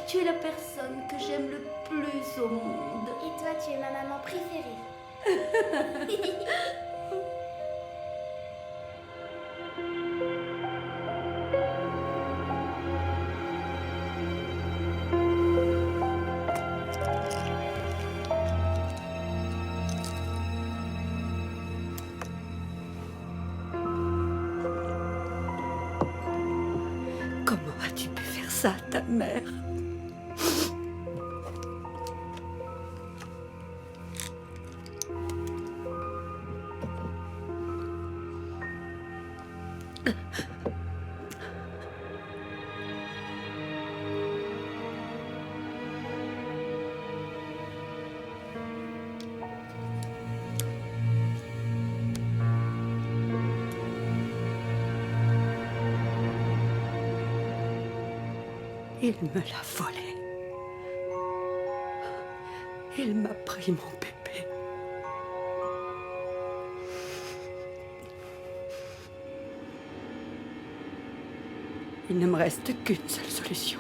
Tu es la personne que j'aime le plus au monde. Et toi, tu es ma maman préférée. Comment as-tu pu faire ça à ta mère? Il me l'a volé. Il m'a pris mon bébé. Il ne me reste qu'une seule solution.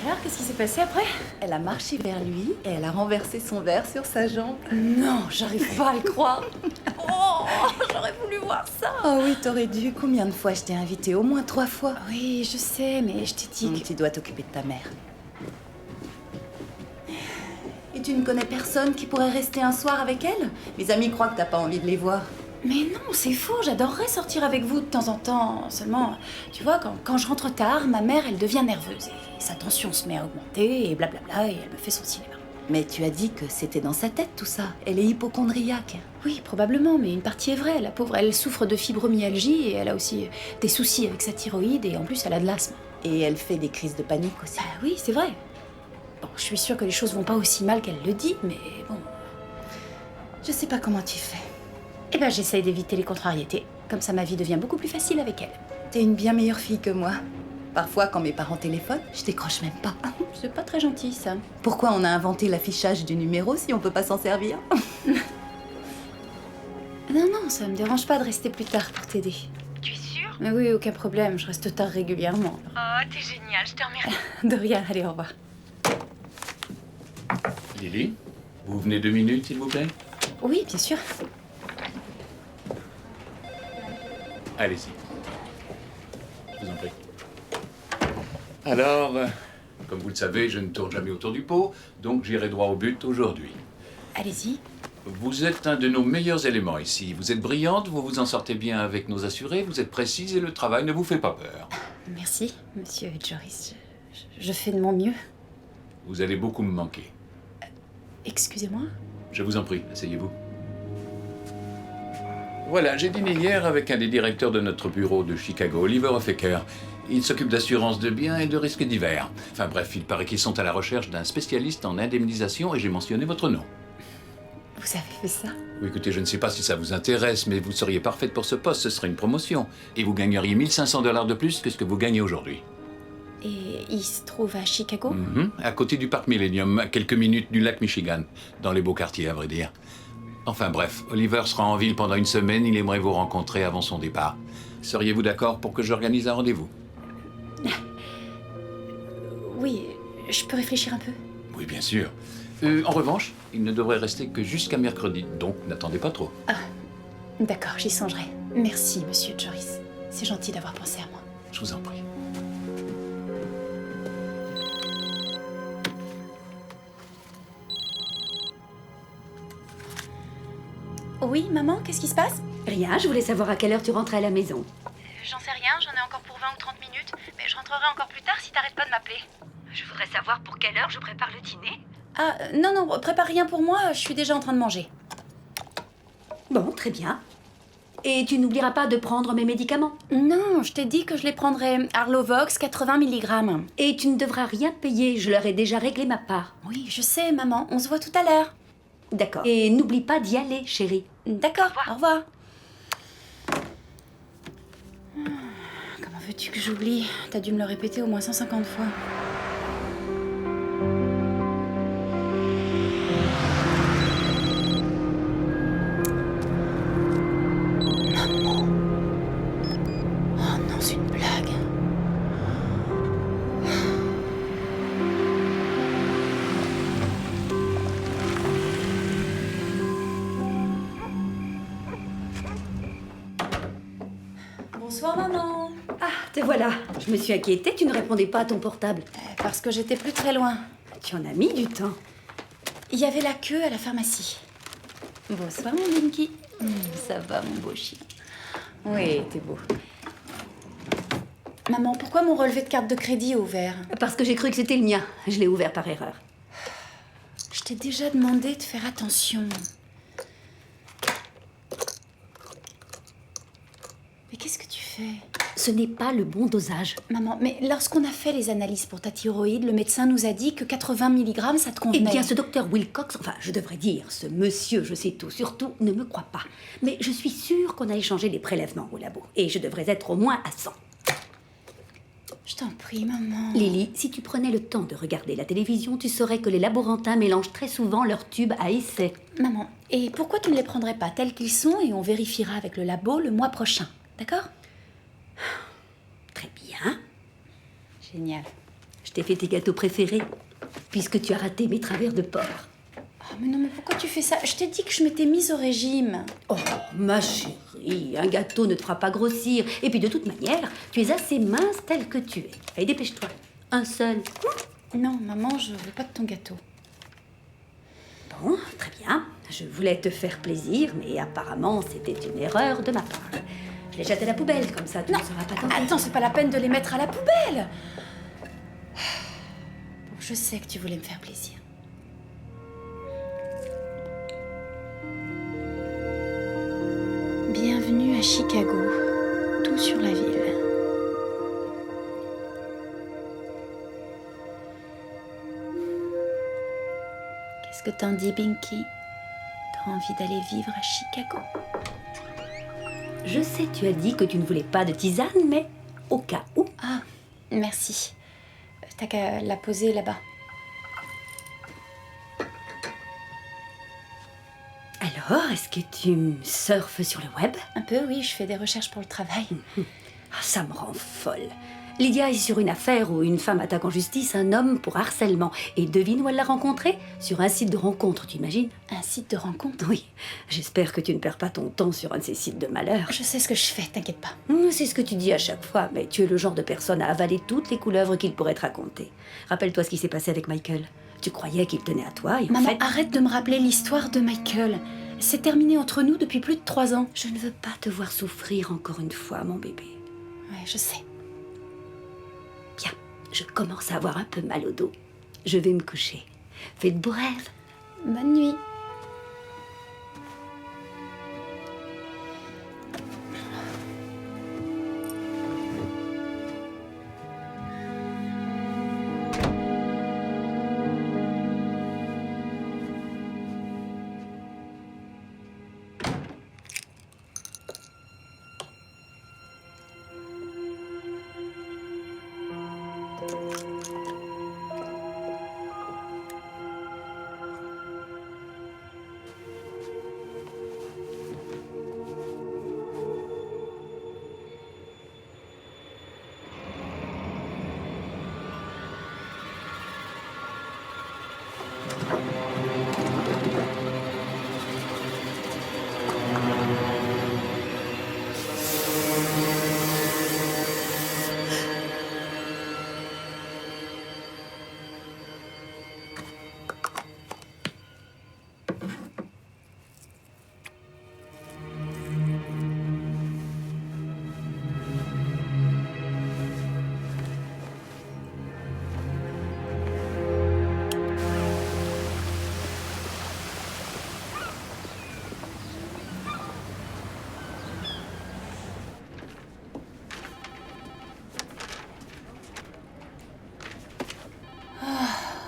Alors, qu'est-ce qui s'est passé après? Elle a marché vers lui et elle a renversé son verre sur sa jambe. Non, j'arrive pas à le croire. Oh, j'aurais voulu voir ça. Oh oui, t'aurais dû. Combien de fois je t'ai invité? Au moins 3 fois. Oui, je sais, mais je t'ai dit que... Tu dois t'occuper de ta mère. Et tu ne connais personne qui pourrait rester un soir avec elle? Mes amis croient que t'as pas envie de les voir. Mais non, c'est faux, j'adorerais sortir avec vous de temps en temps. Seulement, tu vois, quand je rentre tard, ma mère, elle devient nerveuse. Et sa tension se met à augmenter, et blablabla, et elle me fait son cinéma. Mais tu as dit que c'était dans sa tête tout ça. Elle est hypocondriaque. Oui, probablement, mais une partie est vraie. La pauvre, elle souffre de fibromyalgie, et elle a aussi des soucis avec sa thyroïde, et en plus, elle a de l'asthme. Et elle fait des crises de panique aussi. Ah oui, c'est vrai. Bon, je suis sûre que les choses vont pas aussi mal qu'elle le dit, mais bon... Je sais pas comment tu fais. Eh ben, j'essaye d'éviter les contrariétés. Comme ça, ma vie devient beaucoup plus facile avec elle. T'es une bien meilleure fille que moi. Parfois, quand mes parents téléphonent, je décroche même pas. C'est pas très gentil, ça. Pourquoi on a inventé l'affichage du numéro si on peut pas s'en servir? Non, ça me dérange pas de rester plus tard pour t'aider. Tu es sûre? Mais oui, aucun problème, je reste tard régulièrement. Oh, t'es géniale, je te remercie. De rien, allez, au revoir. Lily, vous venez 2 minutes, s'il vous plaît? Oui, bien sûr. Allez-y. Je vous en prie. Alors, comme vous le savez, je ne tourne jamais autour du pot, donc j'irai droit au but aujourd'hui. Allez-y. Vous êtes un de nos meilleurs éléments ici. Vous êtes brillante, vous vous en sortez bien avec nos assurés, vous êtes précise et le travail ne vous fait pas peur. Merci, monsieur Joris. Je fais de mon mieux. Vous allez beaucoup me manquer. Excusez-moi. Je vous en prie, asseyez-vous. Voilà, j'ai dîné hier avec un des directeurs de notre bureau de Chicago, Oliver Hofecker. Il s'occupe d'assurance de biens et de risques divers. Enfin bref, il paraît qu'ils sont à la recherche d'un spécialiste en indemnisation et j'ai mentionné votre nom. Vous avez fait ça? Oui, écoutez, je ne sais pas si ça vous intéresse, mais vous seriez parfaite pour ce poste, ce serait une promotion. Et vous gagneriez 1 500 $ de plus que ce que vous gagnez aujourd'hui. Et il se trouve à Chicago? À côté du parc Millennium, à quelques minutes du lac Michigan, dans les beaux quartiers, à vrai dire. Enfin bref, Oliver sera en ville pendant 1 semaine, il aimerait vous rencontrer avant son départ. Seriez-vous d'accord pour que j'organise un rendez-vous? Oui, je peux réfléchir un peu? Oui, bien sûr. En revanche, il ne devrait rester que jusqu'à mercredi, donc n'attendez pas trop. D'accord, j'y songerai. Merci, monsieur Joris. C'est gentil d'avoir pensé à moi. Je vous en prie. Oui, maman, qu'est-ce qui se passe? Rien, je voulais savoir à quelle heure tu rentrais à la maison. J'en sais rien, j'en ai encore pour 20 ou 30 minutes, mais je rentrerai encore plus tard si t'arrêtes pas de m'appeler. Je voudrais savoir pour quelle heure je prépare le dîner. Ah, non, prépare rien pour moi, je suis déjà en train de manger. Bon, très bien. Et tu n'oublieras pas de prendre mes médicaments. Non, je t'ai dit que je les prendrais Arlovox 80 mg. Et tu ne devras rien payer, je leur ai déjà réglé ma part. Oui, je sais, maman, on se voit tout à l'heure. D'accord. Et n'oublie pas d'y aller, chérie. D'accord, au revoir. Comment veux-tu que j'oublie? T'as dû me le répéter au moins 150 fois. Bonsoir, maman. Ah, te voilà. Je me suis inquiétée, tu ne répondais pas à ton portable. Parce que j'étais plus très loin. Tu en as mis du temps. Il y avait la queue à la pharmacie. Bonsoir, mon Binky. Ça va, mon beau chien. Oui, t'es beau. Maman, pourquoi mon relevé de carte de crédit est ouvert? Parce que j'ai cru que c'était le mien. Je l'ai ouvert par erreur. Je t'ai déjà demandé de faire attention. Mais qu'est-ce que tu fais? Ce n'est pas le bon dosage. Maman, mais lorsqu'on a fait les analyses pour ta thyroïde, le médecin nous a dit que 80 mg, ça te convenait. Eh bien, ce docteur Wilcox, enfin, je devrais dire, ce monsieur, je sais tout, surtout, ne me croit pas. Mais je suis sûre qu'on a échangé les prélèvements au labo. Et je devrais être au moins à 100. Je t'en prie, maman. Lily, si tu prenais le temps de regarder la télévision, tu saurais que les laborantins mélangent très souvent leurs tubes à essai. Maman, et pourquoi tu ne les prendrais pas tels qu'ils sont et on vérifiera avec le labo le mois prochain, d'accord? Très bien. Génial. Je t'ai fait tes gâteaux préférés, puisque tu as raté mes travers de porc. Oh, mais non, mais pourquoi tu fais ça? Je t'ai dit que je m'étais mise au régime. Oh, ma chérie, un gâteau ne te fera pas grossir. Et puis de toute manière, tu es assez mince telle que tu es. Allez, dépêche-toi. Un seul. Non, maman, je veux pas de ton gâteau. Bon, très bien. Je voulais te faire plaisir, mais apparemment, c'était une erreur de ma part. Je les jette à la poubelle, comme ça tu ne seras pas tenté. Attends, c'est pas la peine de les mettre à la poubelle. Bon, je sais que tu voulais me faire plaisir. Bienvenue à Chicago, tout sur la ville. Qu'est-ce que t'en dis, Binky? T'as envie d'aller vivre à Chicago? Je sais, tu as dit que tu ne voulais pas de tisane, mais au cas où. Ah, merci. T'as qu'à la poser là-bas. Alors, est-ce que tu surfes sur le web? Un peu, oui, je fais des recherches pour le travail. Ah, ça me rend folle. Lydia est sur une affaire où une femme attaque en justice un homme pour harcèlement. Et devine où elle l'a rencontré? Sur un site de rencontre, tu imagines? Un site de rencontre? Oui, j'espère que tu ne perds pas ton temps sur un de ces sites de malheur. Je sais ce que je fais, t'inquiète pas. C'est ce que tu dis à chaque fois, mais tu es le genre de personne à avaler toutes les couleuvres qu'il pourrait te raconter. Rappelle-toi ce qui s'est passé avec Michael. Tu croyais qu'il tenait à toi et en Maman, fait... arrête de me rappeler l'histoire de Michael. C'est terminé entre nous depuis plus de 3 ans. Je ne veux pas te voir souffrir encore une fois, mon bébé. Ouais, je sais. Bien, je commence à avoir un peu mal au dos. Je vais me coucher. Fais de beaux rêves. Bonne nuit.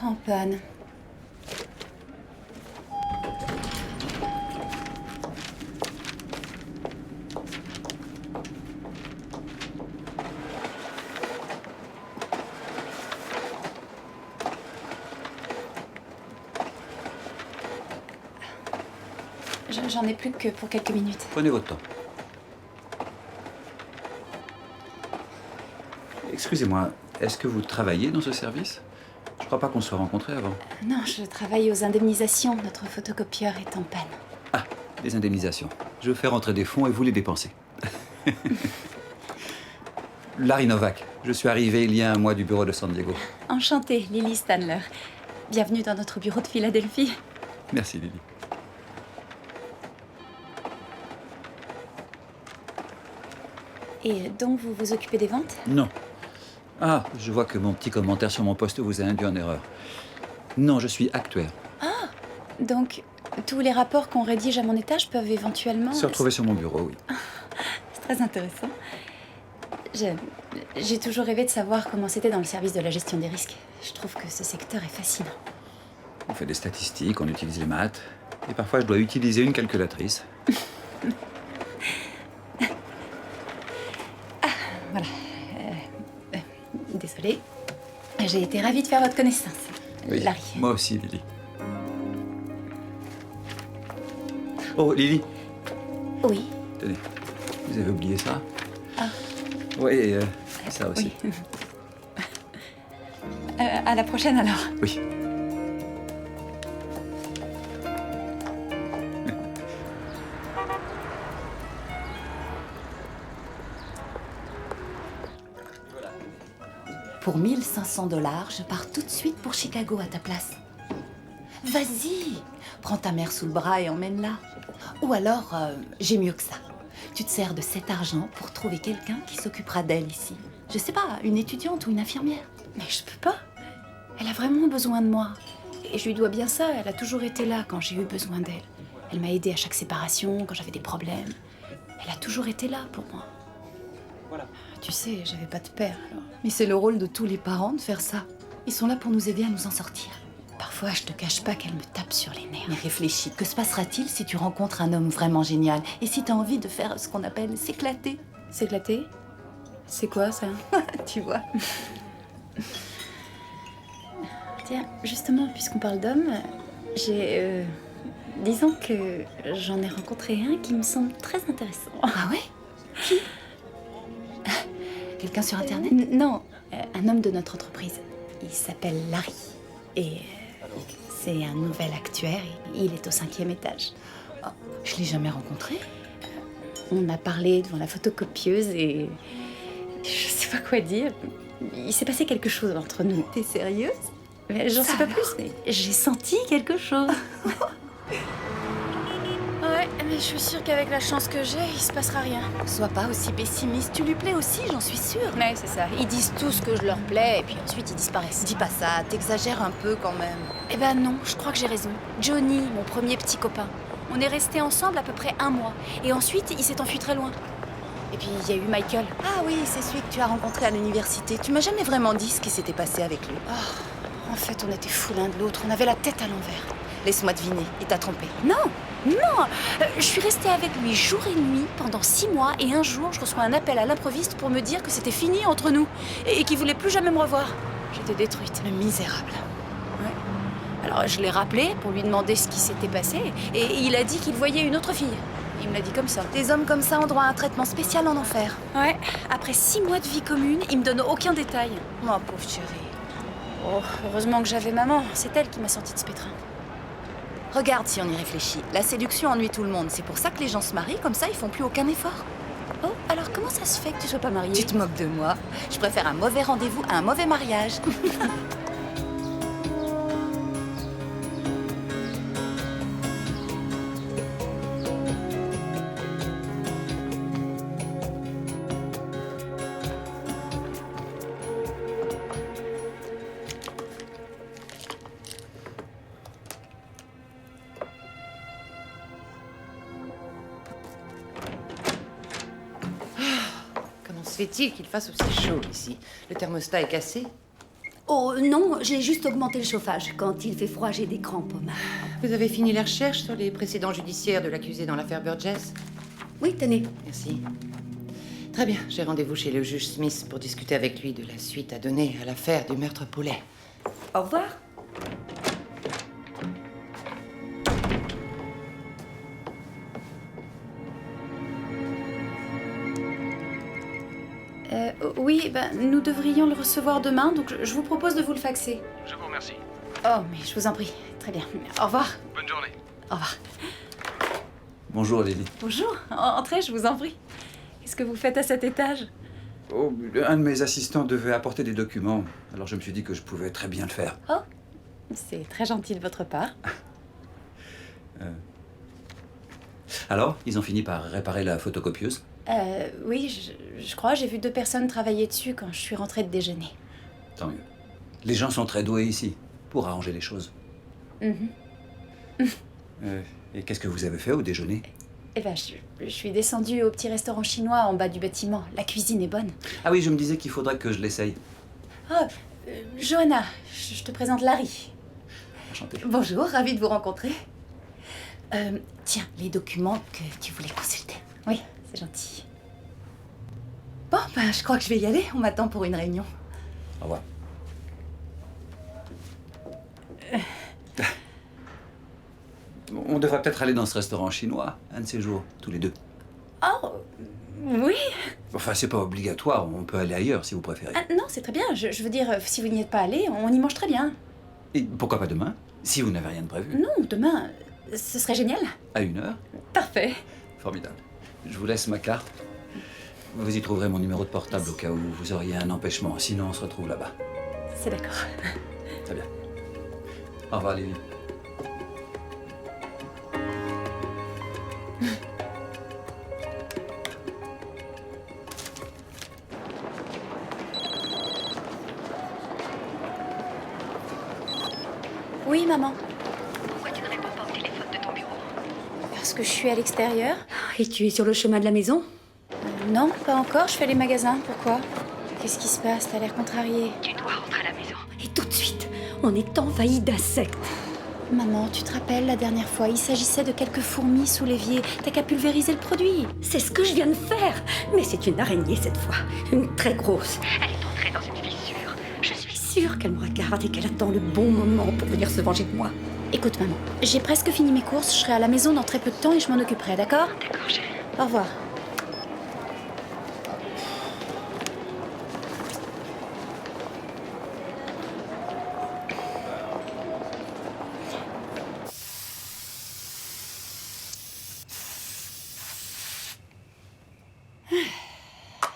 En panne. J'en ai plus que pour quelques minutes. Prenez votre temps. Excusez-moi, est-ce que vous travaillez dans ce service? Je crois pas qu'on se soit rencontrés avant. Non, je travaille aux indemnisations. Notre photocopieur est en panne. Ah, des indemnisations. Je fais rentrer des fonds et vous les dépensez. Larry Novak. Je suis arrivé il y a un mois du bureau de San Diego. Enchantée, Lily Stanler. Bienvenue dans notre bureau de Philadelphie. Merci, Lily. Et donc, vous vous occupez des ventes? Non. Ah, je vois que mon petit commentaire sur mon poste vous a induit en erreur. Non, je suis actuaire. Donc, tous les rapports qu'on rédige à mon étage peuvent éventuellement... Se retrouver sur mon bureau, oui. C'est très intéressant. J'ai toujours rêvé de savoir comment c'était dans le service de la gestion des risques. Je trouve que ce secteur est fascinant. On fait des statistiques, on utilise les maths. Et parfois, je dois utiliser une calculatrice. Voilà. Désolée. J'ai été ravie de faire votre connaissance. Oui, Larry. moi aussi, Lily. Oh, Lily, Oui. tenez. Vous avez oublié ça? Ah. Oui, et ça aussi. Oui. À la prochaine alors. Oui. Pour 1 500 $, je pars tout de suite pour Chicago à ta place. Vas-y, prends ta mère sous le bras et emmène-la. Ou alors, j'ai mieux que ça. Tu te sers de cet argent pour trouver quelqu'un qui s'occupera d'elle ici. Je sais pas, une étudiante ou une infirmière. Mais je peux pas. Elle a vraiment besoin de moi. Et je lui dois bien ça. Elle a toujours été là quand j'ai eu besoin d'elle. Elle m'a aidée à chaque séparation, quand j'avais des problèmes. Elle a toujours été là pour moi. Voilà. Tu sais, j'avais pas de père, alors. Mais c'est le rôle de tous les parents de faire ça. Ils sont là pour nous aider à nous en sortir. Parfois, je te cache pas qu'elle me tape sur les nerfs. Mais réfléchis, que se passera-t-il si tu rencontres un homme vraiment génial et si tu as envie de faire ce qu'on appelle s'éclater? S'éclater? C'est quoi, ça? Tu vois. Tiens, justement, puisqu'on parle d'hommes, j'ai... disons que j'en ai rencontré un qui me semble très intéressant. Ah ouais? Qui? Quelqu'un sur Internet? Non, un homme de notre entreprise. Il s'appelle Larry. Et c'est un nouvel actuaire. Il est au 5e étage. Oh, je l'ai jamais rencontré. On a parlé devant la photocopieuse et... je sais pas quoi dire. Il s'est passé quelque chose entre nous. T'es sérieuse? Mais j'en sais pas plus, mais j'ai senti quelque chose. Ouais, mais je suis sûre qu'avec la chance que j'ai, il se passera rien. Sois pas aussi pessimiste. Tu lui plais aussi, j'en suis sûre. Ouais, c'est ça. Ils disent tous que je leur plais et puis ensuite ils disparaissent. Dis pas ça, t'exagères un peu quand même. Eh ben non, je crois que j'ai raison. Johnny, mon premier petit copain. On est restés ensemble à peu près 1 mois. Et ensuite, il s'est enfui très loin. Et puis, il y a eu Michael. Ah oui, c'est celui que tu as rencontré à l'université. Tu m'as jamais vraiment dit ce qui s'était passé avec lui. Oh, en fait, on était fous l'un de l'autre. On avait la tête à l'envers. Laisse-moi deviner, il t'a trompé. Non, non. Je suis restée avec lui jour et nuit pendant 6 mois. Et un jour, je reçois un appel à l'improviste pour me dire que c'était fini entre nous. Et qu'il voulait plus jamais me revoir. J'étais détruite. Le misérable. Alors je l'ai rappelé pour lui demander ce qui s'était passé et il a dit qu'il voyait une autre fille. Il me l'a dit comme ça. Des hommes comme ça ont droit à un traitement spécial en enfer. Ouais, après 6 mois de vie commune, il me donne aucun détail. Ma pauvre chérie. Oh, heureusement que j'avais maman, c'est elle qui m'a sortie de ce pétrin. Regarde si on y réfléchit. La séduction ennuie tout le monde. C'est pour ça que les gens se marient, comme ça ils font plus aucun effort. Oh, alors comment ça se fait que tu sois pas mariée? Tu te moques de moi. Je préfère un mauvais rendez-vous à un mauvais mariage. Comment se fait-il qu'il fasse aussi chaud ici? Le thermostat est cassé? Oh non, j'ai juste augmenté le chauffage. Quand il fait froid, j'ai des crampes aux mains. Vous avez fini les recherches sur les précédents judiciaires de l'accusé dans l'affaire Burgess? Oui, tenez. Merci. Très bien, j'ai rendez-vous chez le juge Smith pour discuter avec lui de la suite à donner à l'affaire du meurtre Paulet. Au revoir. Oui, ben, nous devrions le recevoir demain, donc je vous propose de vous le faxer. Je vous remercie. Oh, mais je vous en prie. Très bien. Au revoir. Bonne journée. Au revoir. Bonjour, Lily. Bonjour. Entrez, je vous en prie. Qu'est-ce que vous faites à cet étage? Oh, un de mes assistants devait apporter des documents, alors je me suis dit que je pouvais très bien le faire. Oh, c'est très gentil de votre part. Alors, ils ont fini par réparer la photocopieuse? Oui, je crois. J'ai vu 2 personnes travailler dessus quand je suis rentrée de déjeuner. Tant mieux. Les gens sont très doués ici, pour arranger les choses. Mhm. Et qu'est-ce que vous avez fait au déjeuner? Eh ben, je suis descendue au petit restaurant chinois en bas du bâtiment. La cuisine est bonne. Ah oui, je me disais qu'il faudrait que je l'essaye. Oh, Johanna, je te présente Larry. Enchanté. Bonjour, ravie de vous rencontrer. Tiens, les documents que tu voulais consulter. Oui, c'est gentil. Bon, ben, je crois que je vais y aller. On m'attend pour une réunion. Au revoir. On devrait peut-être aller dans ce restaurant chinois, un de ces jours, tous les deux. Oh, oui. Enfin, c'est pas obligatoire, on peut aller ailleurs si vous préférez. Ah, non, c'est très bien. Je veux dire, si vous n'y êtes pas allé, on y mange très bien. Et pourquoi pas demain, si vous n'avez rien de prévu? Non, demain, ce serait génial. À 1h? Parfait. Formidable. Je vous laisse ma carte. Vous y trouverez mon numéro de portable au cas où vous auriez un empêchement. Sinon, on se retrouve là-bas. C'est d'accord. Très bien. Au revoir, Lily. Oui, maman. Pourquoi tu ne réponds pas au téléphone de ton bureau? Parce que je suis à l'extérieur. Et tu es sur le chemin de la maison? Non, pas encore. Je fais les magasins. Pourquoi? Qu'est-ce qui se passe? T'as l'air contrariée. Tu dois rentrer à la maison. Et tout de suite, on est envahi d'insectes. Maman, tu te rappelles la dernière fois, il s'agissait de quelques fourmis sous l'évier. T'as qu'à pulvériser le produit. C'est ce que je viens de faire. Mais c'est une araignée cette fois. Une très grosse. Elle est entrée dans une fissure. Je suis Sûre qu'elle me regarde et qu'elle attend le bon moment pour venir se venger de moi. Écoute, maman, j'ai presque fini mes courses. Je serai à la maison dans très peu de temps et je m'en occuperai, d'accord? d'accord, chérie. Au revoir.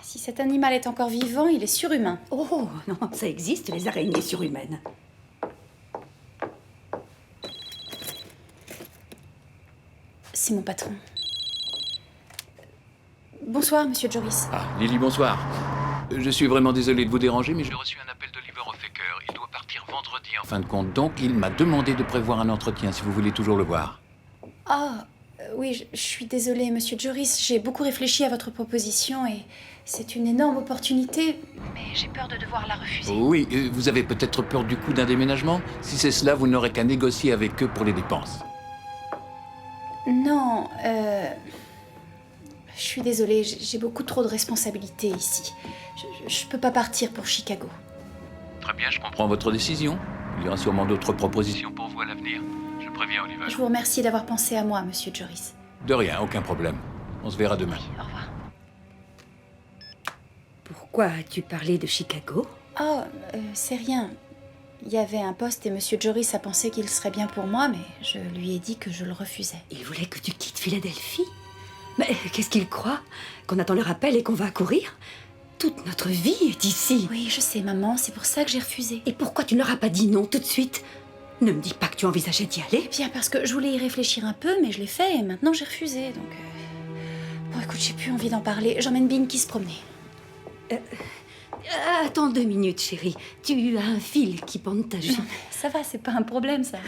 Si cet animal est encore vivant, il est surhumain. Oh non, ça existe, les araignées surhumaines. C'est mon patron. Bonsoir, monsieur Joris. Ah, Lily, bonsoir. Je suis vraiment désolé de vous déranger, mais j'ai reçu un appel d'Oliver Ofaker. Il doit partir vendredi en fin de compte, donc il m'a demandé de prévoir un entretien si vous voulez toujours le voir. Ah, oui, je suis désolée, monsieur Joris. J'ai beaucoup réfléchi à votre proposition et c'est une énorme opportunité, mais j'ai peur de devoir la refuser. Oui, vous avez peut-être peur du coût d'un déménagement? Si c'est cela, vous n'aurez qu'à négocier avec eux pour les dépenses. Non, je suis désolée, j'ai beaucoup trop de responsabilités ici. Je peux pas partir pour Chicago. Très bien, je comprends votre décision. Il y aura sûrement d'autres propositions pour vous à l'avenir. Je préviens Oliver. Je vous remercie d'avoir pensé à moi, monsieur Joris. De rien, aucun problème. On se verra demain. Au revoir. Pourquoi as-tu parlé de Chicago? Oh, c'est rien. Il y avait un poste et monsieur Joris a pensé qu'il serait bien pour moi, mais je lui ai dit que je le refusais. Il voulait que tu quittes Philadelphie? Mais qu'est-ce qu'il croit? Qu'on attend le rappel et qu'on va courir? Toute notre vie est ici. Oui, je sais, maman, c'est pour ça que j'ai refusé. Et pourquoi tu ne leur as pas dit non tout de suite? Ne me dis pas que tu envisageais d'y aller. Bien, parce que je voulais y réfléchir un peu, mais je l'ai fait et maintenant j'ai refusé, donc... Bon, écoute, j'ai plus envie d'en parler. J'emmène Binky se promener. Attends 2 minutes, chérie. Tu as un fil qui pend de ta jupe. Non, mais ça va, c'est pas un problème, ça.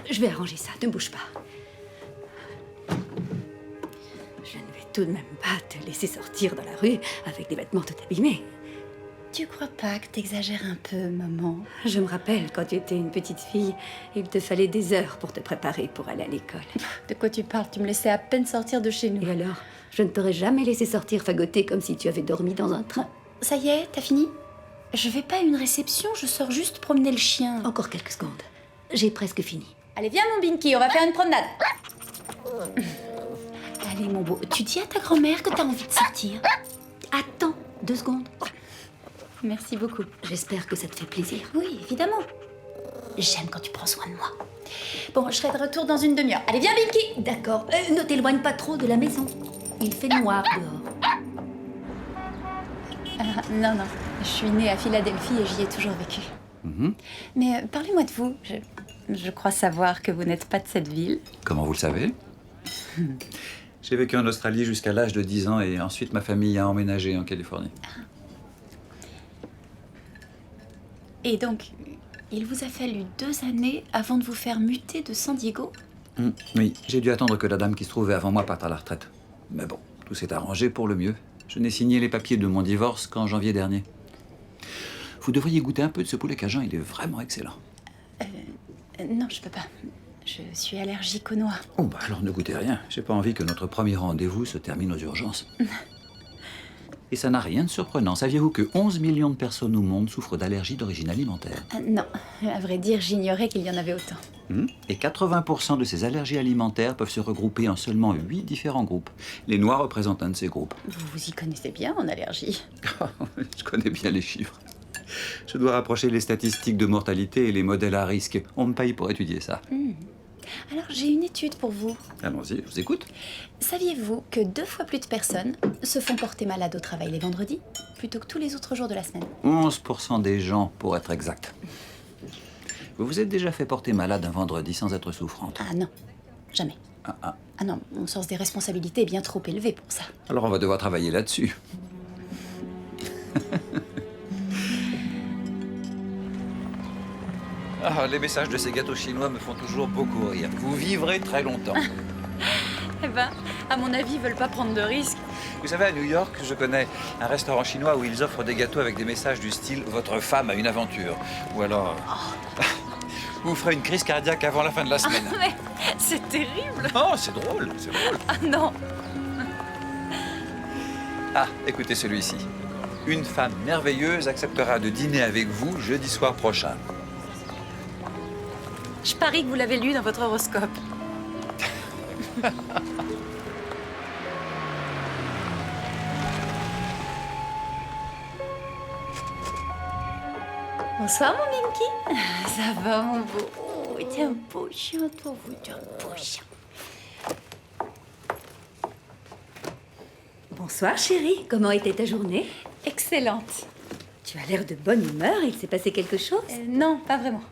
Je vais arranger ça, ne bouge pas. Je ne vais tout de même pas te laisser sortir dans la rue avec des vêtements tout abîmés. Tu crois pas que t'exagères un peu, maman? Je me rappelle, quand tu étais une petite fille, il te fallait des heures pour te préparer pour aller à l'école. De quoi tu parles? Tu me laissais à peine sortir de chez nous. Et alors, je ne t'aurais jamais laissé sortir fagoter comme si tu avais dormi dans un train. Ça y est, t'as fini? Je vais pas à une réception, je sors juste promener le chien. Encore quelques secondes. J'ai presque fini. Allez, viens mon Binky, on va faire une promenade. Allez mon beau, tu dis à ta grand-mère que t'as envie de sortir. Attends 2 secondes. Merci beaucoup. J'espère que ça te fait plaisir. Oui, évidemment. J'aime quand tu prends soin de moi. Bon, je serai de retour dans une demi-heure. Allez, viens Binky. D'accord, ne t'éloigne pas trop de la maison. Il fait noir dehors. Non, non. Je suis née à Philadelphie et j'y ai toujours vécu. Mais parlez-moi de vous. Je crois savoir que vous n'êtes pas de cette ville. Comment vous le savez? J'ai vécu en Australie jusqu'à l'âge de 10 ans et ensuite ma famille a emménagé en Californie. Et donc, il vous a fallu 2 années avant de vous faire muter de San Diego? Oui, j'ai dû attendre que la dame qui se trouvait avant moi parte à la retraite. Mais bon, tout s'est arrangé pour le mieux. Je n'ai signé les papiers de mon divorce qu'en janvier dernier. Vous devriez goûter un peu de ce poulet cajun, il est vraiment excellent. Non, je peux pas. Je suis allergique aux noix. Oh bah alors ne goûtez rien. J'ai pas envie que notre premier rendez-vous se termine aux urgences. Et ça n'a rien de surprenant. Saviez-vous que 11 millions de personnes au monde souffrent d'allergies d'origine alimentaire? Non, à vrai dire, j'ignorais qu'il y en avait autant. Et 80% de ces allergies alimentaires peuvent se regrouper en seulement 8 différents groupes. Les noix représentent un de ces groupes. Vous vous y connaissez bien en allergie. Je connais bien les chiffres. Je dois rapprocher les statistiques de mortalité et les modèles à risque. On me paye pour étudier ça. Alors, j'ai une étude pour vous. Allons-y, je vous écoute. Saviez-vous que 2 fois plus de personnes se font porter malades au travail les vendredis plutôt que tous les autres jours de la semaine? 11% des gens, pour être exact. Vous vous êtes déjà fait porter malade un vendredi sans être souffrante? Ah non, jamais. Ah non, mon sens des responsabilités est bien trop élevé pour ça. Alors on va devoir travailler là-dessus. Les messages de ces gâteaux chinois me font toujours beaucoup rire. Vous vivrez très longtemps. Eh ben, à mon avis, ils veulent pas prendre de risques. Vous savez, à New York, je connais un restaurant chinois où ils offrent des gâteaux avec des messages du style « Votre femme a une aventure ». Ou alors... Vous ferez une crise cardiaque avant la fin de la semaine. Mais c'est terrible. Oh, c'est drôle, c'est drôle. Ah non. Ah, écoutez celui-ci. Une femme merveilleuse acceptera de dîner avec vous jeudi soir prochain. Je parie que vous l'avez lu dans votre horoscope. Bonsoir, mon Minky. Ça va, mon beau. Oh, t'es un beau chien, toi, vous, t'es un beau chien. Bonsoir chérie, comment était ta journée? Excellente. Tu as l'air de bonne humeur, il s'est passé quelque chose? Non, pas vraiment.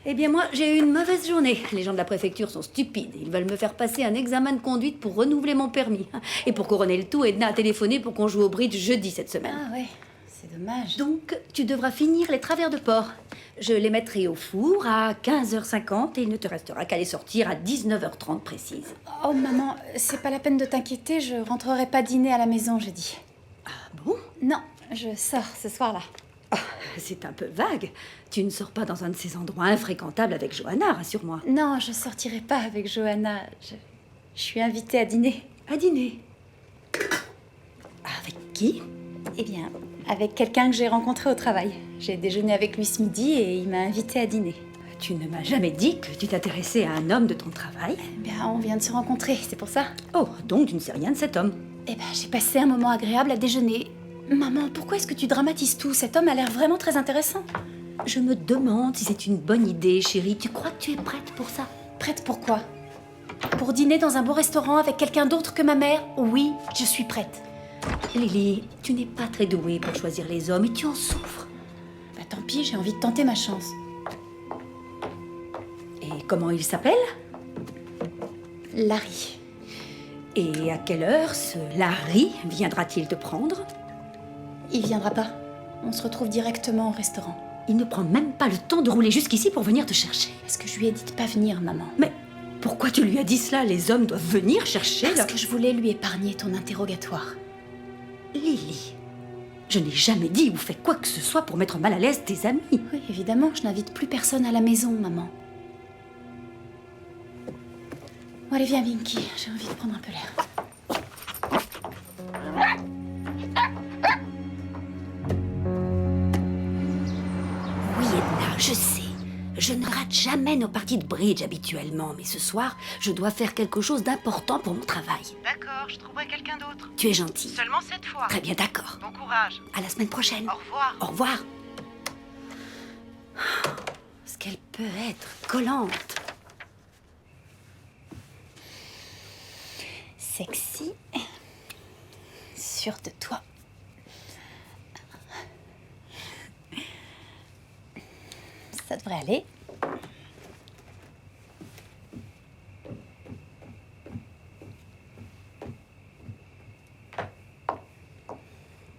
Eh bien moi, j'ai eu une mauvaise journée. Les gens de la préfecture sont stupides. Ils veulent me faire passer un examen de conduite pour renouveler mon permis. Et pour couronner le tout, Edna a téléphoné pour qu'on joue au bridge jeudi cette semaine. Ah ouais, c'est dommage. Donc, tu devras finir les travers de porc. Je les mettrai au four à 15h50 et il ne te restera qu'à les sortir à 19h30 précise. Oh maman, c'est pas la peine de t'inquiéter, je rentrerai pas dîner à la maison jeudi. Ah bon? Non, je sors ce soir-là. Oh, c'est un peu vague. Tu ne sors pas dans un de ces endroits infréquentables avec Johanna, rassure-moi. Non, je sortirai pas avec Johanna. Je suis invitée à dîner. À dîner? Avec qui? Eh bien, avec quelqu'un que j'ai rencontré au travail. J'ai déjeuné avec lui ce midi et il m'a invitée à dîner. Tu ne m'as jamais dit que tu t'intéressais à un homme de ton travail? Eh bien, on vient de se rencontrer, c'est pour ça. Oh, donc tu ne sais rien de cet homme? Eh bien, j'ai passé un moment agréable à déjeuner. Maman, pourquoi est-ce que tu dramatises tout? Cet homme a l'air vraiment très intéressant. Je me demande si c'est une bonne idée, chérie. Tu crois que tu es prête pour ça? Prête pour quoi? Pour dîner dans un beau restaurant avec quelqu'un d'autre que ma mère? Oui, je suis prête. Lily, tu n'es pas très douée pour choisir les hommes et tu en souffres. Bah tant pis, j'ai envie de tenter ma chance. Et comment il s'appelle? Larry. Et à quelle heure ce Larry viendra-t-il te prendre? Il viendra pas. On se retrouve directement au restaurant. Il ne prend même pas le temps de rouler jusqu'ici pour venir te chercher. Parce que je lui ai dit de pas venir, maman. Mais pourquoi tu lui as dit cela? Les hommes doivent venir chercher Parce que je voulais lui épargner ton interrogatoire. Lily, je n'ai jamais dit ou fait quoi que ce soit pour mettre mal à l'aise tes amis. Oui, évidemment, je n'invite plus personne à la maison, maman. Bon, allez, viens, Vinky. J'ai envie de prendre un peu l'air. Oui, Edna, je sais. Je ne rate jamais nos parties de bridge habituellement, mais ce soir, je dois faire quelque chose d'important pour mon travail. D'accord, je trouverai quelqu'un d'autre. Tu es gentille. Seulement cette fois. Très bien, d'accord. Bon courage. À la semaine prochaine. Au revoir. Au revoir. Ce qu'elle peut être collante. Sexy. Sûre de toi. devrait aller.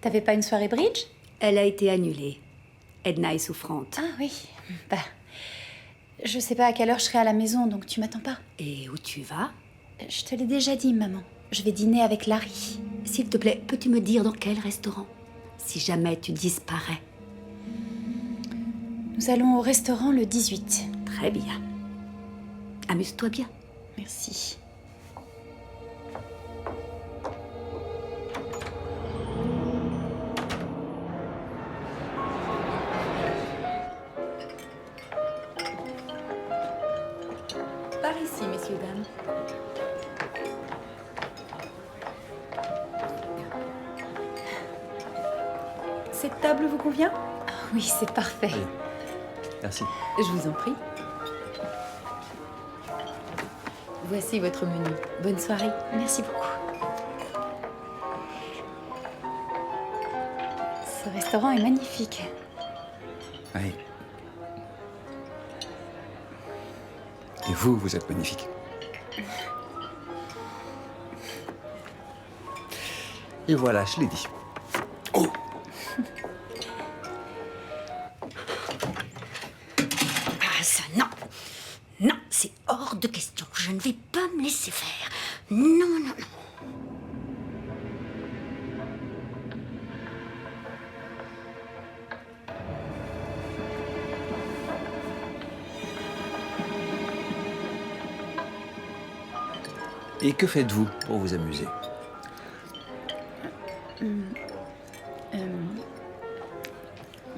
T'avais pas une soirée bridge? Elle a été annulée. Edna est souffrante. Ah oui, bah... Je sais pas à quelle heure je serai à la maison, donc tu m'attends pas. Et où tu vas? Je te l'ai déjà dit, maman. Je vais dîner avec Larry. S'il te plaît, peux-tu me dire dans quel restaurant? Si jamais tu disparais. Nous allons au restaurant le 18. Très bien. Amuse-toi bien. Merci. Par ici, messieurs, dames. Cette table vous convient? Ah oui, c'est parfait. Oui. Merci. Je vous en prie. Voici votre menu. Bonne soirée. Merci beaucoup. Ce restaurant est magnifique. Oui. Et vous, vous êtes magnifique. Et voilà, je l'ai dit. Oh! Ah, ça, non. Non, c'est hors de question. Je ne vais pas me laisser faire. Non, non, non. Et que faites-vous pour vous amuser?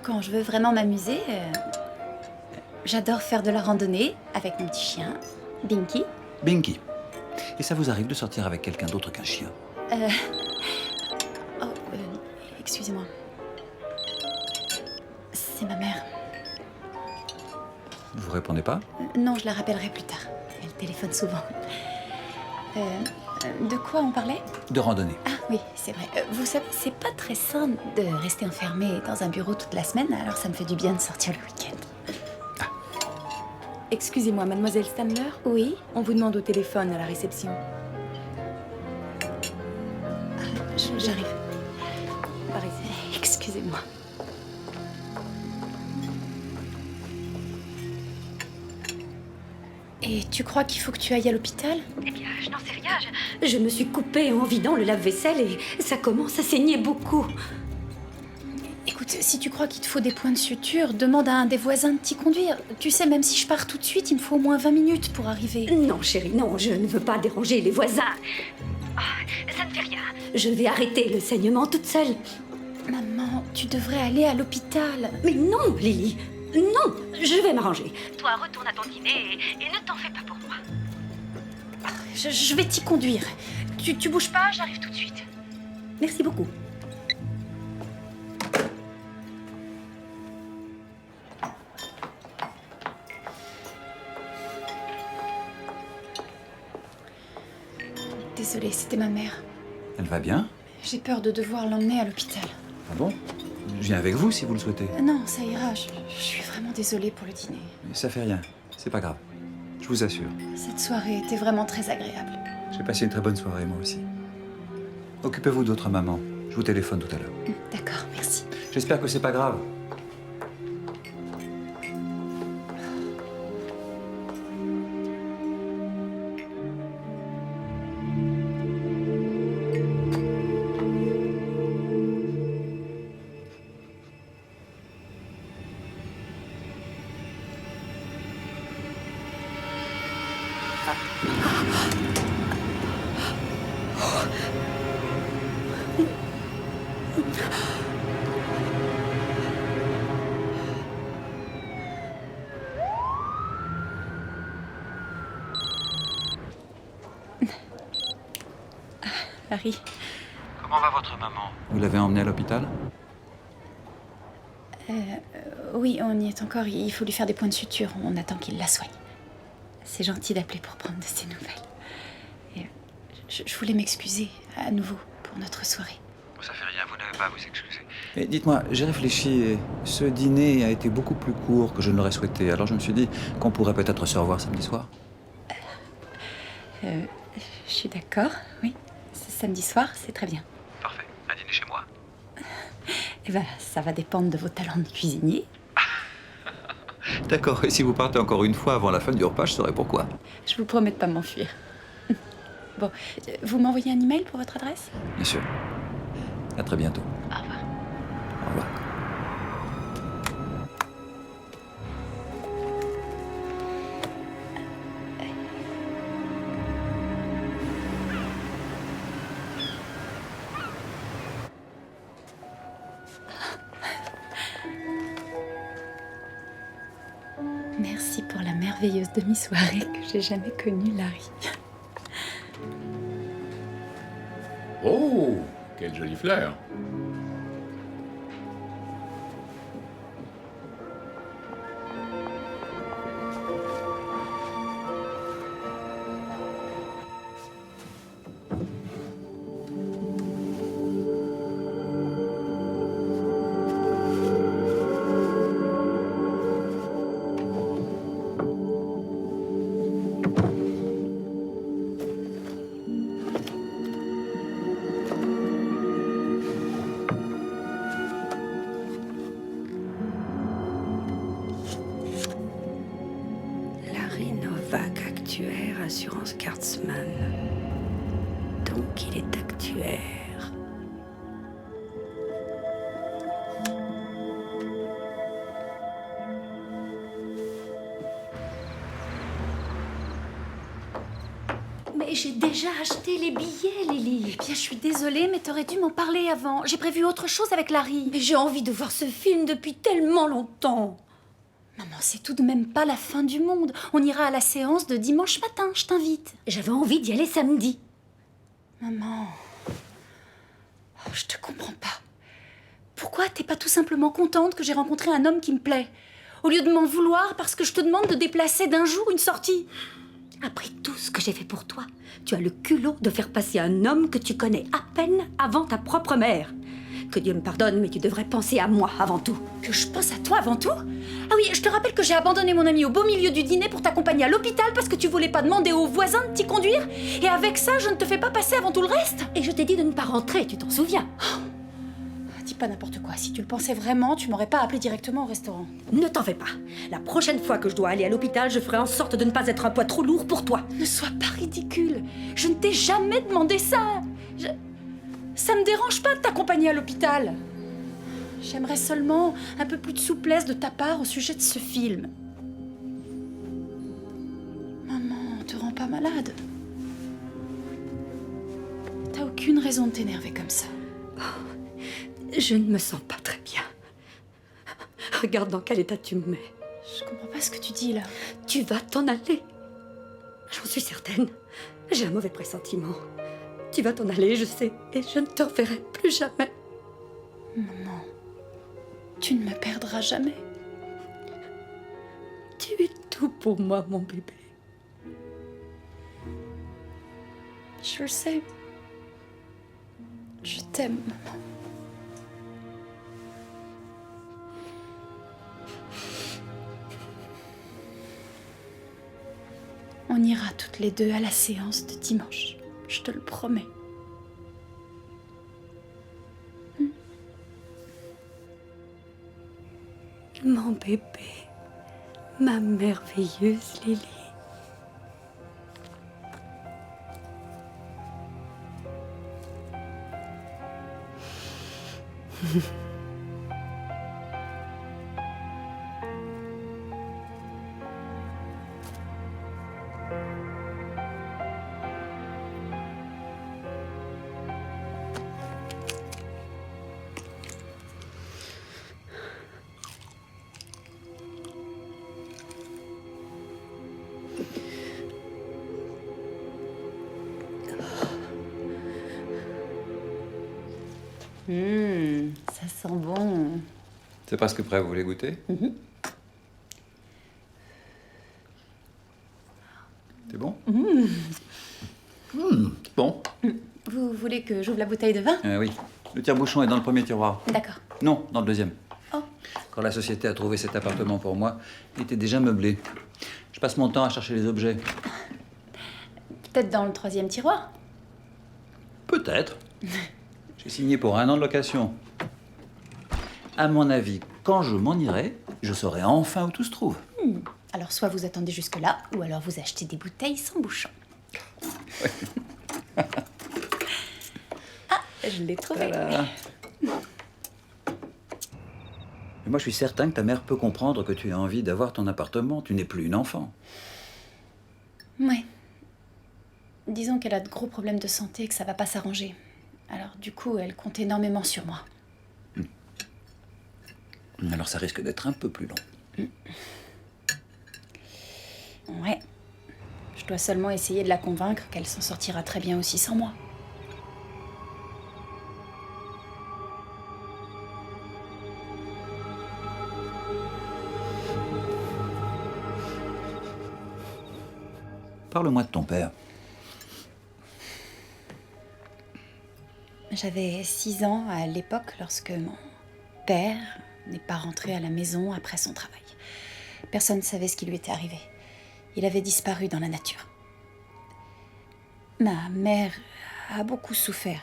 Quand je veux vraiment m'amuser, j'adore faire de la randonnée avec mon petit chien, Binky. Binky. Et ça vous arrive de sortir avec quelqu'un d'autre qu'un chien? Oh, excusez-moi. C'est ma mère. Vous répondez pas? Non, je la rappellerai plus tard. Elle téléphone souvent. De quoi on parlait? De randonnée. Ah oui, c'est vrai. Vous savez, c'est pas très sain de rester enfermé dans un bureau toute la semaine, alors ça me fait du bien de sortir le week-end. Excusez-moi, mademoiselle Stanler. Oui? On vous demande au téléphone à la réception. J'arrive. Par ici. Excusez-moi. Et tu crois qu'il faut que tu ailles à l'hôpital? Eh bien, je n'en sais rien. Je me suis coupée en vidant le lave-vaisselle et ça commence à saigner beaucoup. Écoute, si tu crois qu'il te faut des points de suture, demande à un des voisins de t'y conduire. Tu sais, même si je pars tout de suite, il me faut au moins 20 minutes pour arriver. Non, chérie, non, je ne veux pas déranger les voisins. Ça ne fait rien. Je vais arrêter le saignement toute seule. Maman, tu devrais aller à l'hôpital. Mais non, Lily, non, je vais m'arranger. Toi, retourne à ton dîner et ne t'en fais pas pour moi. Je vais t'y conduire. Tu bouges pas, j'arrive tout de suite. Merci beaucoup. Désolée, c'était ma mère. Elle va bien? J'ai peur de devoir l'emmener à l'hôpital. Ah bon? Je viens avec vous si vous le souhaitez. Non, ça ira. Je suis vraiment désolée pour le dîner. Ça fait rien. C'est pas grave. Je vous assure. Cette soirée était vraiment très agréable. J'ai passé une très bonne soirée, moi aussi. Occupez-vous d'autre maman. Je vous téléphone tout à l'heure. D'accord, merci. J'espère que c'est pas grave. Harry, Comment va votre maman? Vous l'avez emmenée à l'hôpital? oui, on y est encore. Il faut lui faire des points de suture. On attend qu'il la soigne. C'est gentil d'appeler pour prendre de ses nouvelles. Et je voulais m'excuser à nouveau pour notre soirée. Ça fait rien, vous n'avez pas vous excuser. Et dites-moi, j'ai réfléchi et ce dîner a été beaucoup plus court que je ne l'aurais souhaité. Alors je me suis dit qu'on pourrait peut-être se revoir samedi soir. Je suis d'accord, oui. Samedi soir, c'est très bien. Parfait. Un dîner chez moi. Eh ben, ça va dépendre de vos talents de cuisinier. D'accord. Et si vous partez encore une fois avant la fin du repas, je saurai pourquoi. Je vous promets de pas m'enfuir. Bon, vous m'envoyez un email pour votre adresse? Bien sûr. À très bientôt. Au revoir. Au revoir. Merci pour la merveilleuse demi-soirée que j'ai jamais connue, Larry. Oh, quelle jolie fleur. Larry Novak, actuaire, assurance Cardsman. Donc il est actuaire. Mais j'ai déjà acheté les billets, Lily. Eh bien, je suis désolée, mais t'aurais dû m'en parler avant. J'ai prévu autre chose avec Larry. Mais j'ai envie de voir ce film depuis tellement longtemps. Maman, c'est tout de même pas la fin du monde. On ira à la séance de dimanche matin, je t'invite. J'avais envie d'y aller samedi. Maman, oh, je te comprends pas. Pourquoi t'es pas tout simplement contente que j'ai rencontré un homme qui me plaît, au lieu de m'en vouloir parce que je te demande de déplacer d'un jour une sortie? Après tout ce que j'ai fait pour toi, tu as le culot de faire passer un homme que tu connais à peine avant ta propre mère. Que Dieu me pardonne, mais tu devrais penser à moi avant tout. Que je pense à toi avant tout? Ah oui, je te rappelle que j'ai abandonné mon ami au beau milieu du dîner pour t'accompagner à l'hôpital parce que tu voulais pas demander aux voisins de t'y conduire. Et avec ça, je ne te fais pas passer avant tout le reste. Et je t'ai dit de ne pas rentrer, tu t'en souviens? Dis pas n'importe quoi. Si tu le pensais vraiment, tu m'aurais pas appelé directement au restaurant. Ne t'en fais pas. La prochaine fois que je dois aller à l'hôpital, je ferai en sorte de ne pas être un poids trop lourd pour toi. Ne sois pas ridicule. Je ne t'ai jamais demandé ça. Ça me dérange pas de t'accompagner à l'hôpital. J'aimerais seulement un peu plus de souplesse de ta part au sujet de ce film. Maman, te rends pas malade. T'as aucune raison de t'énerver comme ça. Je ne me sens pas très bien. Regarde dans quel état tu me mets. Je comprends pas ce que tu dis là. Tu vas t'en aller. J'en suis certaine. J'ai un mauvais pressentiment. Tu vas t'en aller, je sais, et je ne te reverrai plus jamais. Maman, tu ne me perdras jamais. Tu es tout pour moi, mon bébé. Je le sais. Je t'aime, maman. On ira toutes les deux à la séance de dimanche. Je te le promets. Mon bébé, ma merveilleuse Lily. Ça sent bon. C'est presque prêt, vous voulez goûter? C'est bon? C'est bon. Vous voulez que j'ouvre la bouteille de vin? Oui, Le tire-bouchon est dans le premier tiroir. D'accord. Non, dans le deuxième. Oh. Quand la société a trouvé cet appartement pour moi, il était déjà meublé. Je passe mon temps à chercher les objets. Peut-être dans le 3e tiroir. Peut-être. J'ai signé pour 1 an de location. À mon avis, quand je m'en irai, je saurai enfin où tout se trouve. Alors soit vous attendez jusque-là, ou alors vous achetez des bouteilles sans bouchon. Ah, je l'ai trouvé. Voilà. Mais moi, je suis certain que ta mère peut comprendre que tu as envie d'avoir ton appartement. Tu n'es plus une enfant. Ouais. Disons qu'elle a de gros problèmes de santé et que ça va pas s'arranger. Alors du coup, elle compte énormément sur moi. Alors ça risque d'être un peu plus long. Ouais. Je dois seulement essayer de la convaincre qu'elle s'en sortira très bien aussi sans moi. Parle-moi de ton père. J'avais 6 ans à l'époque lorsque mon père n'est pas rentré à la maison après son travail. Personne ne savait ce qui lui était arrivé. Il avait disparu dans la nature. Ma mère a beaucoup souffert.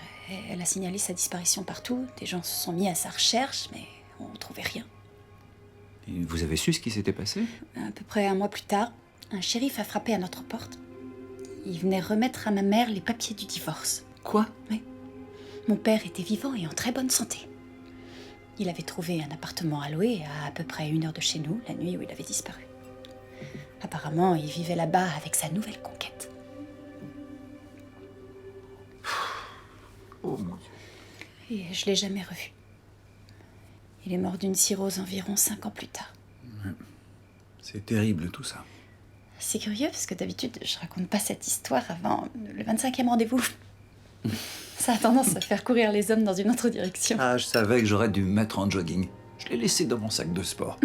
Elle a signalé sa disparition partout. Des gens se sont mis à sa recherche, mais on ne trouvait rien. Et vous avez su ce qui s'était passé? À peu près 1 mois plus tard, un shérif a frappé à notre porte. Il venait remettre à ma mère les papiers du divorce. Quoi? Oui. Mon père était vivant et en très bonne santé. Il avait trouvé un appartement à louer à peu près 1 heure de chez nous, la nuit où il avait disparu. Apparemment, il vivait là-bas avec sa nouvelle conquête. Oh mon Dieu. Et je l'ai jamais revu. Il est mort d'une cirrhose environ 5 ans plus tard. C'est terrible tout ça. C'est curieux parce que d'habitude, je raconte pas cette histoire avant le 25e rendez-vous. Ça a tendance à faire courir les hommes dans une autre direction. Ah, je savais que j'aurais dû me mettre en jogging. Je l'ai laissé dans mon sac de sport.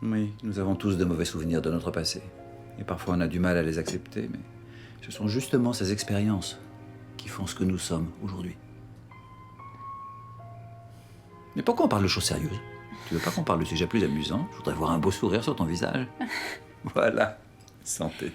Oui, nous avons tous de mauvais souvenirs de notre passé. Et parfois on a du mal à les accepter, mais ce sont justement ces expériences qui font ce que nous sommes aujourd'hui. Mais pourquoi on parle de choses sérieuses? Tu veux pas qu'on parle de sujets plus amusants? Je voudrais voir un beau sourire sur ton visage. Voilà. Santé.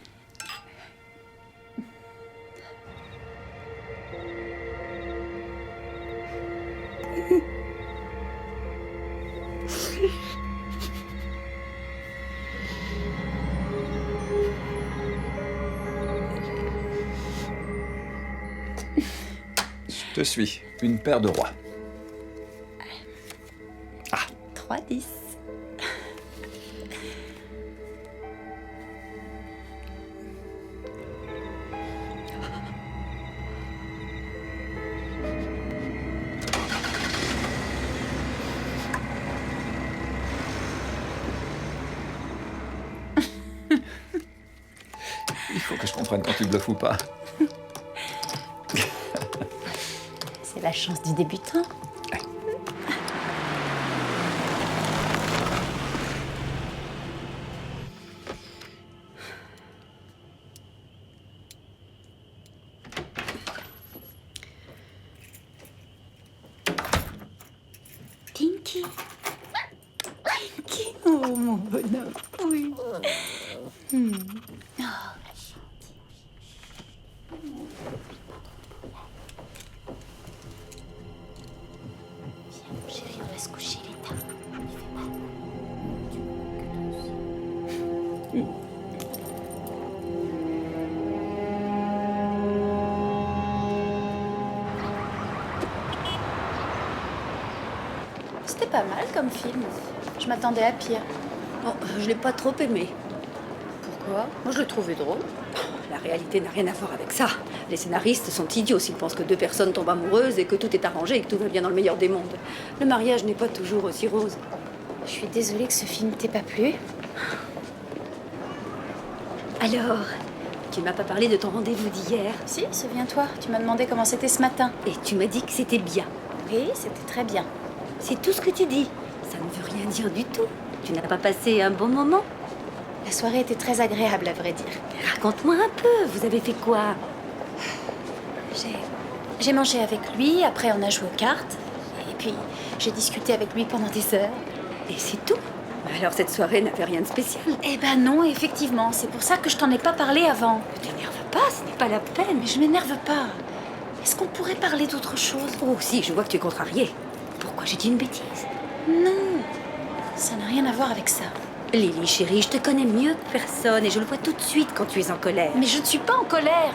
Je te suis. Une paire de rois. 3-10. Il faut que je comprenne quand tu bluffes ou pas. C'est la chance du débutant. Tinky. Tinky. Oh, mon bonhomme. Oui. Chérie, on va se coucher, il est tard. Il fait mal. C'était pas mal comme film. Je m'attendais à pire. Bon, je l'ai pas trop aimé. Pourquoi? Moi, je le trouvais drôle. La réalité n'a rien à voir avec ça. Les scénaristes sont idiots s'ils pensent que 2 personnes tombent amoureuses et que tout est arrangé et que tout va bien dans le meilleur des mondes. Le mariage n'est pas toujours aussi rose. Je suis désolée que ce film t'ait pas plu. Alors, tu m'as pas parlé de ton rendez-vous d'hier Si, souviens-toi, tu m'as demandé comment c'était ce matin. et tu m'as dit que c'était bien. Oui, c'était très bien. C'est tout ce que tu dis. Ça ne veut rien dire du tout. Tu n'as pas passé un bon moment? La soirée était très agréable, à vrai dire. Raconte-moi un peu, vous avez fait quoi? J'ai mangé avec lui, après on a joué aux cartes. Et puis, j'ai discuté avec lui pendant des heures. Et c'est tout. Alors cette soirée n'avait rien de spécial. Eh ben non, effectivement. C'est pour ça que je t'en ai pas parlé avant. Ne t'énerve pas, ce n'est pas la peine. Mais je m'énerve pas. Est-ce qu'on pourrait parler d'autre chose? Oh si, je vois que tu es contrariée. Pourquoi j'ai dit une bêtise? Non, ça n'a rien à voir avec ça. Lily, chérie, je te connais mieux que personne et je le vois tout de suite quand tu es en colère. Mais je ne suis pas en colère.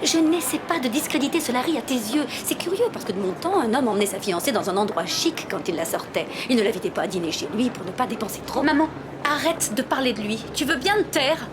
Je n'essaie pas de discréditer ce Larry à tes yeux. C'est curieux parce que de mon temps, un homme emmenait sa fiancée dans un endroit chic quand il la sortait. Il ne l'invitait pas à dîner chez lui pour ne pas dépenser trop. Maman, arrête de parler de lui. Tu veux bien te taire?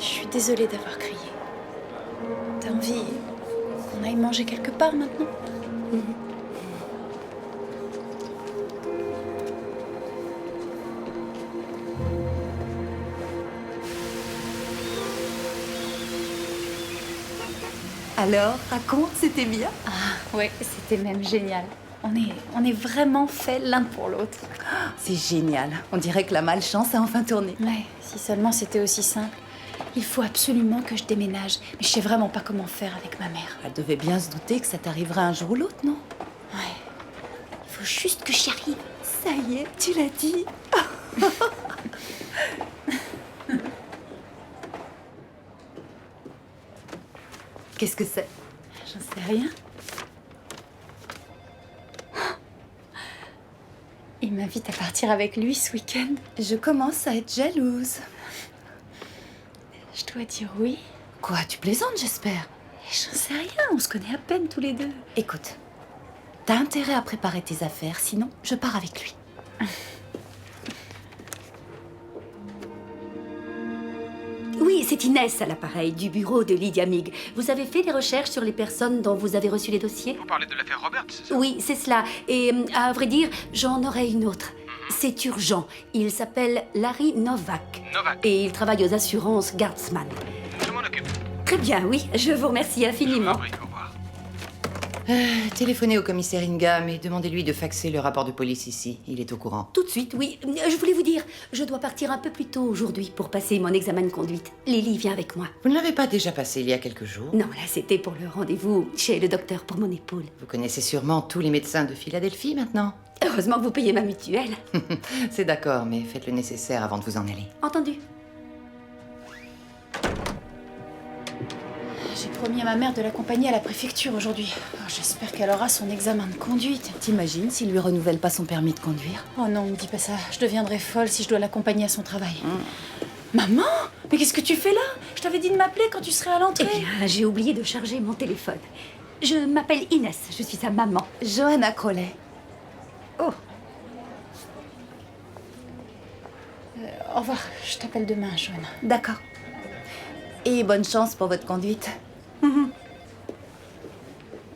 Je suis désolée d'avoir crié. T'as envie qu'on aille manger quelque part maintenant? Alors, raconte, c'était bien? Ouais, c'était même génial. On est vraiment faits l'un pour l'autre. C'est génial. On dirait que la malchance a enfin tourné. Ouais, si seulement c'était aussi simple. Il faut absolument que je déménage. Mais je sais vraiment pas comment faire avec ma mère. Elle devait bien se douter que ça t'arriverait un jour ou l'autre, non? Ouais. Il faut juste que j'y arrive. Ça y est, tu l'as dit. Qu'est-ce que c'est? J'en sais rien. Il m'invite à partir avec lui ce week-end. Je commence à être jalouse. Je dois dire oui. Quoi, tu plaisantes, j'espère? J'en sais rien, on se connaît à peine tous les deux. Écoute, t'as intérêt à préparer tes affaires, sinon je pars avec lui. Oui, c'est Inès à l'appareil du bureau de Lydia Mig. Vous avez fait des recherches sur les personnes dont vous avez reçu les dossiers? Vous parlez de l'affaire Roberts, c'est ça? Oui, c'est cela. Et à vrai dire, j'en aurais une autre. C'est urgent. Il s'appelle Larry Novak. Novak. Et il travaille aux assurances Guardsman. Je m'en occupe. Très bien, oui. Je vous remercie infiniment. Oui, au revoir. Téléphonez au commissaire Ingham et demandez-lui de faxer le rapport de police ici. Il est au courant. Tout de suite, oui. Je voulais vous dire, je dois partir un peu plus tôt aujourd'hui pour passer mon examen de conduite. Lily vient avec moi. Vous ne l'avez pas déjà passé il y a quelques jours? Non, là, c'était pour le rendez-vous chez le docteur pour mon épaule. Vous connaissez sûrement tous les médecins de Philadelphie maintenant. Heureusement que vous payez ma mutuelle. C'est d'accord, mais faites le nécessaire avant de vous en aller. Entendu. J'ai promis à ma mère de l'accompagner à la préfecture aujourd'hui. Alors, j'espère qu'elle aura son examen de conduite. T'imagines s'il lui renouvelle pas son permis de conduire? Oh non, me dis pas ça. Je deviendrai folle si je dois l'accompagner à son travail. Maman? Mais qu'est-ce que tu fais là? Je t'avais dit de m'appeler quand tu serais à Eh l'entrée. bien, j'ai oublié de charger mon téléphone. Je m'appelle Inès, je suis sa maman. Johanna Crowley. Oh, Au revoir, je t'appelle demain, Joanna. D'accord. Et bonne chance pour votre conduite.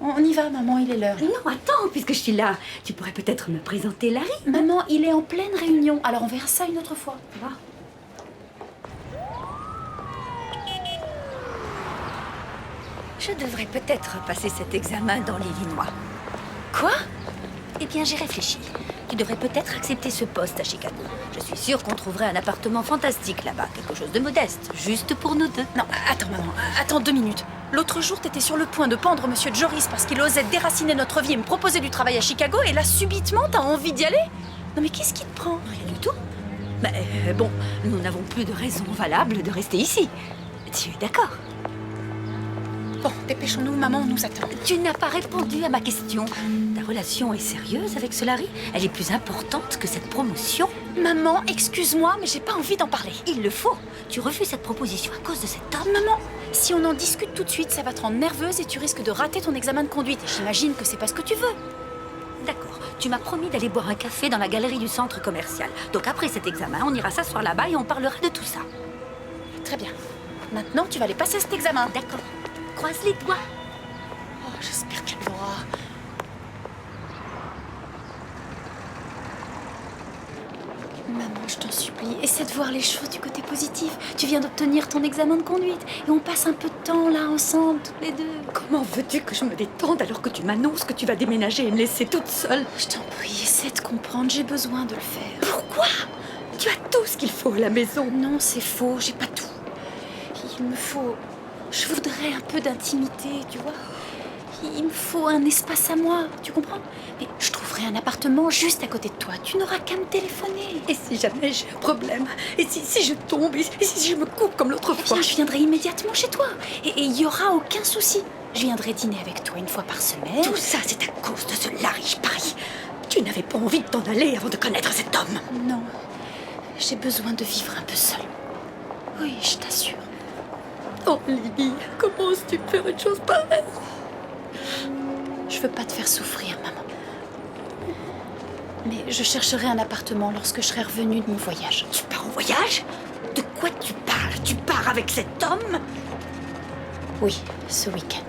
On y va, maman, il est l'heure. non, attends, puisque je suis là, tu pourrais peut-être me présenter Larry. Maman, il est en pleine réunion, alors on verra ça une autre fois. Tu vois. Je devrais peut-être passer cet examen dans l'Illinois. Quoi? Eh bien, j'ai réfléchi. Tu devrais peut-être accepter ce poste à Chicago. Je suis sûre qu'on trouverait un appartement fantastique là-bas, quelque chose de modeste, juste pour nous deux. Non, attends, maman, attends 2 minutes. L'autre jour, t'étais sur le point de pendre Monsieur Joris parce qu'il osait déraciner notre vie et me proposer du travail à Chicago, et là, subitement, t'as envie d'y aller? Non, mais qu'est-ce qui te prend? Rien du tout. Mais bon, nous n'avons plus de raison valable de rester ici. Tu es d'accord? Bon, dépêchons-nous, maman, on nous attend. Tu n'as pas répondu à ma question. Ta relation est sérieuse avec ce Larry? Elle est plus importante que cette promotion? Maman, excuse-moi, mais j'ai pas envie d'en parler. Il le faut. Tu refuses cette proposition à cause de cet homme? Maman, si on en discute tout de suite, ça va te rendre nerveuse et tu risques de rater ton examen de conduite. Et j'imagine que c'est pas ce que tu veux. D'accord. Tu m'as promis d'aller boire un café dans la galerie du centre commercial. Donc après cet examen, on ira s'asseoir là-bas et on parlera de tout ça. Très bien. Maintenant, tu vas aller passer cet examen. D'accord. croise les doigts. Oh, j'espère qu'elle l'aura. Maman, je t'en supplie, essaie de voir les choses du côté positif. Tu viens d'obtenir ton examen de conduite et on passe un peu de temps là ensemble, toutes les deux. Comment veux-tu que je me détende alors que tu m'annonces que tu vas déménager et me laisser toute seule? Je t'en prie, essaie de comprendre, j'ai besoin de le faire. Pourquoi? Tu as tout ce qu'il faut à la maison. Non, c'est faux, j'ai pas tout. Il me faut... Je voudrais un peu d'intimité, tu vois. Il me faut un espace à moi, tu comprends? Mais je trouverai un appartement juste à côté de toi. Tu n'auras qu'à me téléphoner. Et si jamais j'ai un problème? Et si je tombe? Et si je me coupe comme l'autre Eh fois? bien, je viendrai immédiatement chez toi. Et il n'y aura aucun souci. Je viendrai dîner avec toi une fois par semaine. Tout ça, c'est à cause de ce Larry Paris. Tu n'avais pas envie de t'en aller avant de connaître cet homme. Non, j'ai besoin de vivre un peu seule. Oui, je t'assure. Oh, Lily, comment oses-tu faire une chose pareille? Je veux pas te faire souffrir, maman. Mais je chercherai un appartement lorsque je serai revenue de mon voyage. Tu pars en voyage? De quoi tu parles? Tu pars avec cet homme? Oui, ce week-end.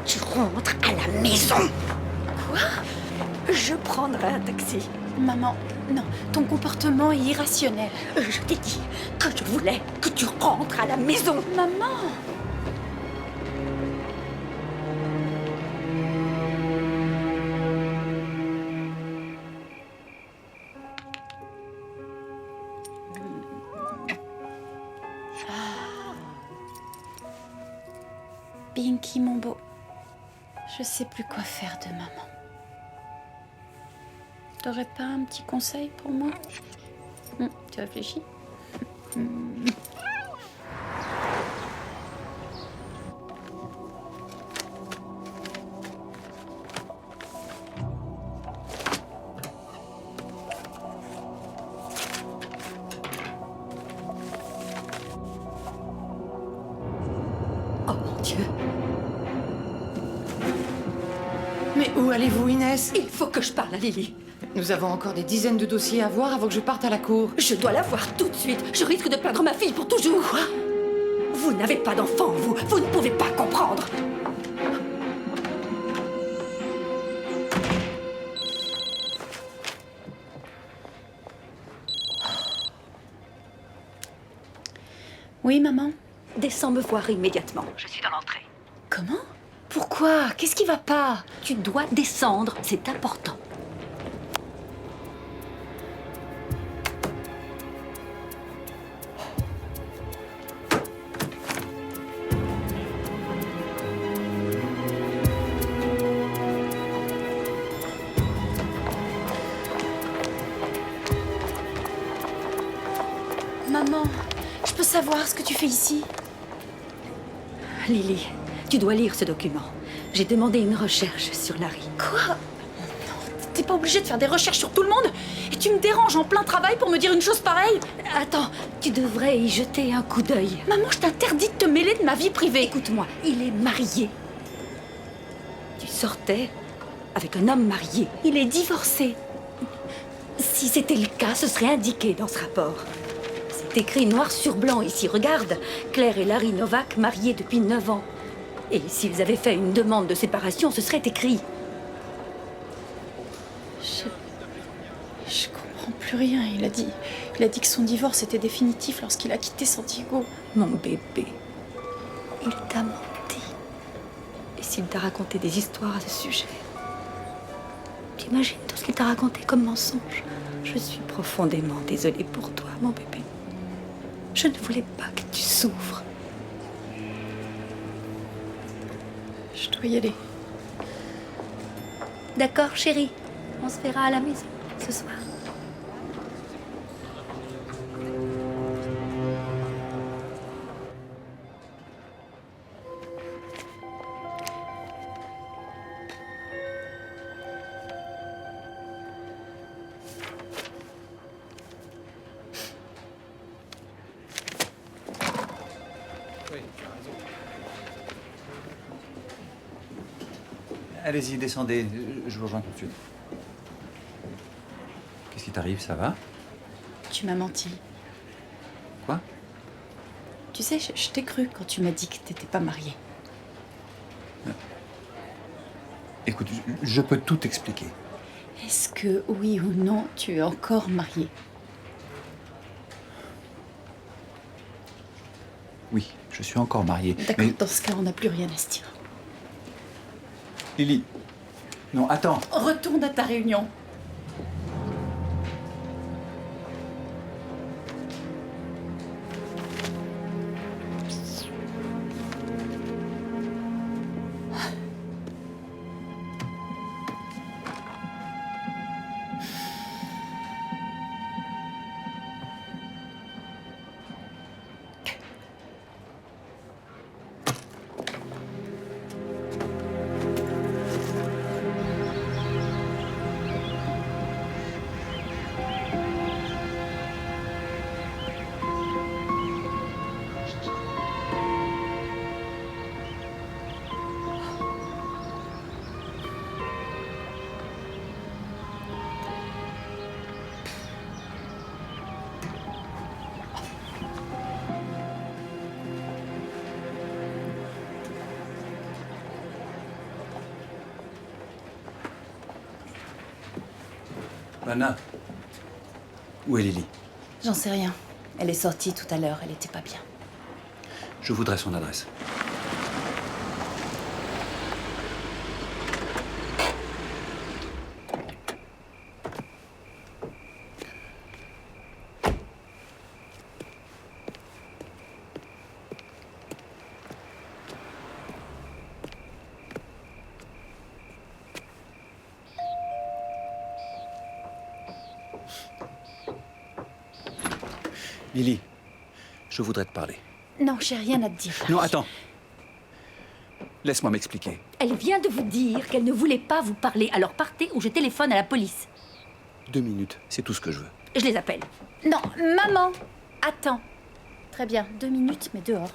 Tu rentres à la maison. Quoi? Je prendrai un taxi. Maman, non, ton comportement est irrationnel. Je t'ai dit que je voulais que tu rentres à la maison. Maman! Binky, mon beau, je sais plus quoi faire de maman. T'aurais pas un petit conseil pour moi? Tu réfléchis? Oh mon Dieu, Mais où allez-vous, Inès? il faut que je parle à Lily. Nous avons encore des dizaines de dossiers à voir avant que je parte à la cour. Je dois la voir tout de suite. Je risque de perdre ma fille pour toujours. Quoi? Vous n'avez pas d'enfant, vous. Vous ne pouvez pas comprendre. Oui, maman? Descends me voir immédiatement. Je suis dans l'entrée. Comment? Pourquoi? Qu'est-ce qui va pas? Tu dois descendre, c'est important. Maman, je peux savoir ce que tu fais ici? Lily, tu dois lire ce document. J'ai demandé une recherche sur Larry. Quoi? T'es pas obligée de faire des recherches sur tout le monde? Et tu me déranges en plein travail pour me dire une chose pareille? Attends, tu devrais y jeter un coup d'œil. Maman, je t'interdis de te mêler de ma vie privée. Écoute-moi, il est marié. Tu sortais avec un homme marié. Il est divorcé. Si c'était le cas, ce serait indiqué dans ce rapport. C'est écrit noir sur blanc ici. Regarde, Claire et Larry Novak mariés depuis 9 ans. Et s'ils avaient fait une demande de séparation, ce serait écrit. Je comprends plus rien. Il a dit que son divorce était définitif lorsqu'il a quitté Santiago. Mon bébé, il t'a menti. Et s'il t'a raconté des histoires à ce sujet? T'imagines tout ce qu'il t'a raconté comme mensonge? Je suis profondément désolée pour toi, mon bébé. Je ne voulais pas que tu souffres. Je dois y aller. D'accord, chérie. On se verra à la maison ce soir. Allez-y, descendez. Je vous rejoins tout de suite. Qu'est-ce qui t'arrive, ça va? Tu m'as menti. Quoi? Tu sais, je t'ai cru quand tu m'as dit que t'étais pas mariée. Écoute, je peux tout expliquer. Est-ce que, oui ou non, tu es encore mariée? Oui, je suis encore marié. D'accord, Mais... dans ce cas, on n'a plus rien à se dire. Lily. Non, attends. Retourne à ta réunion. Anna. Où est Lily? J'en sais rien. Elle est sortie tout à l'heure, elle était pas bien. Je voudrais son adresse. Lily, je voudrais te parler. Non, j'ai rien à te dire. Non, attends. Laisse-moi m'expliquer. Elle vient de vous dire qu'elle ne voulait pas vous parler. Alors partez ou je téléphone à la police. 2 minutes, c'est tout ce que je veux. Je les appelle. Non, maman, attends. Très bien, 2 minutes, mais dehors.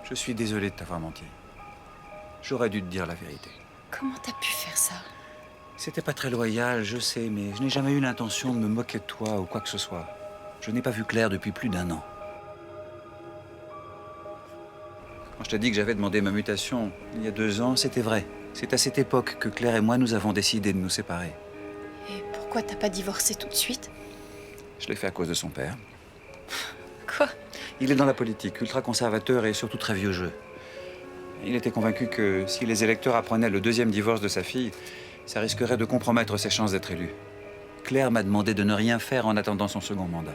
Je suis désolé de t'avoir menti. J'aurais dû te dire la vérité. Comment t'as pu faire ça? C'était pas très loyal, je sais, mais je n'ai jamais eu l'intention de me moquer de toi ou quoi que ce soit. Je n'ai pas vu Claire depuis plus d'1 an. Quand je t'ai dit que j'avais demandé ma mutation il y a 2 ans, c'était vrai. C'est à cette époque que Claire et moi, nous avons décidé de nous séparer. Et pourquoi t'as pas divorcé tout de suite? Je l'ai fait à cause de son père. Quoi? Il est dans la politique, ultra-conservateur et surtout très vieux jeu. Il était convaincu que si les électeurs apprenaient le 2e divorce de sa fille, ça risquerait de compromettre ses chances d'être élu. Claire m'a demandé de ne rien faire en attendant son second mandat.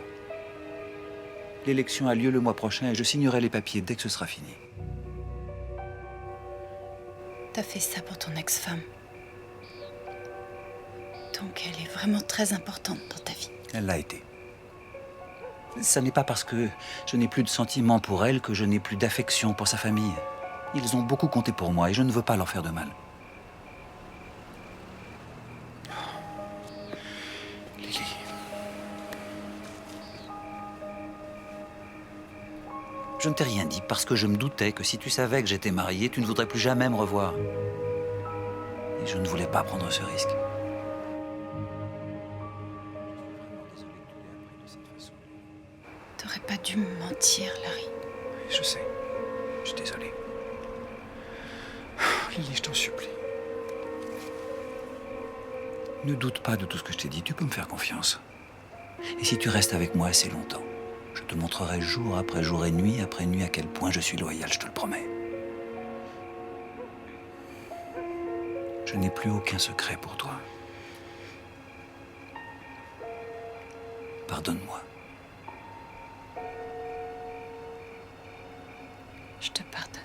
L'élection a lieu le mois prochain et je signerai les papiers dès que ce sera fini. T'as fait ça pour ton ex-femme. Donc elle est vraiment très importante dans ta vie. Elle l'a été. Ça n'est pas parce que je n'ai plus de sentiments pour elle que je n'ai plus d'affection pour sa famille. Ils ont beaucoup compté pour moi et je ne veux pas leur faire de mal. Lily. Je ne t'ai rien dit parce que je me doutais que si tu savais que j'étais marié, tu ne voudrais plus jamais me revoir. Et je ne voulais pas prendre ce risque. T'aurais pas dû me mentir, Larry. Je sais. Je suis désolé. Lily, je t'en supplie. Ne doute pas de tout ce que je t'ai dit. Tu peux me faire confiance. Et si tu restes avec moi assez longtemps, je te montrerai jour après jour et nuit après nuit à quel point je suis loyal, je te le promets. Je n'ai plus aucun secret pour toi. Pardonne-moi. Je te pardonne.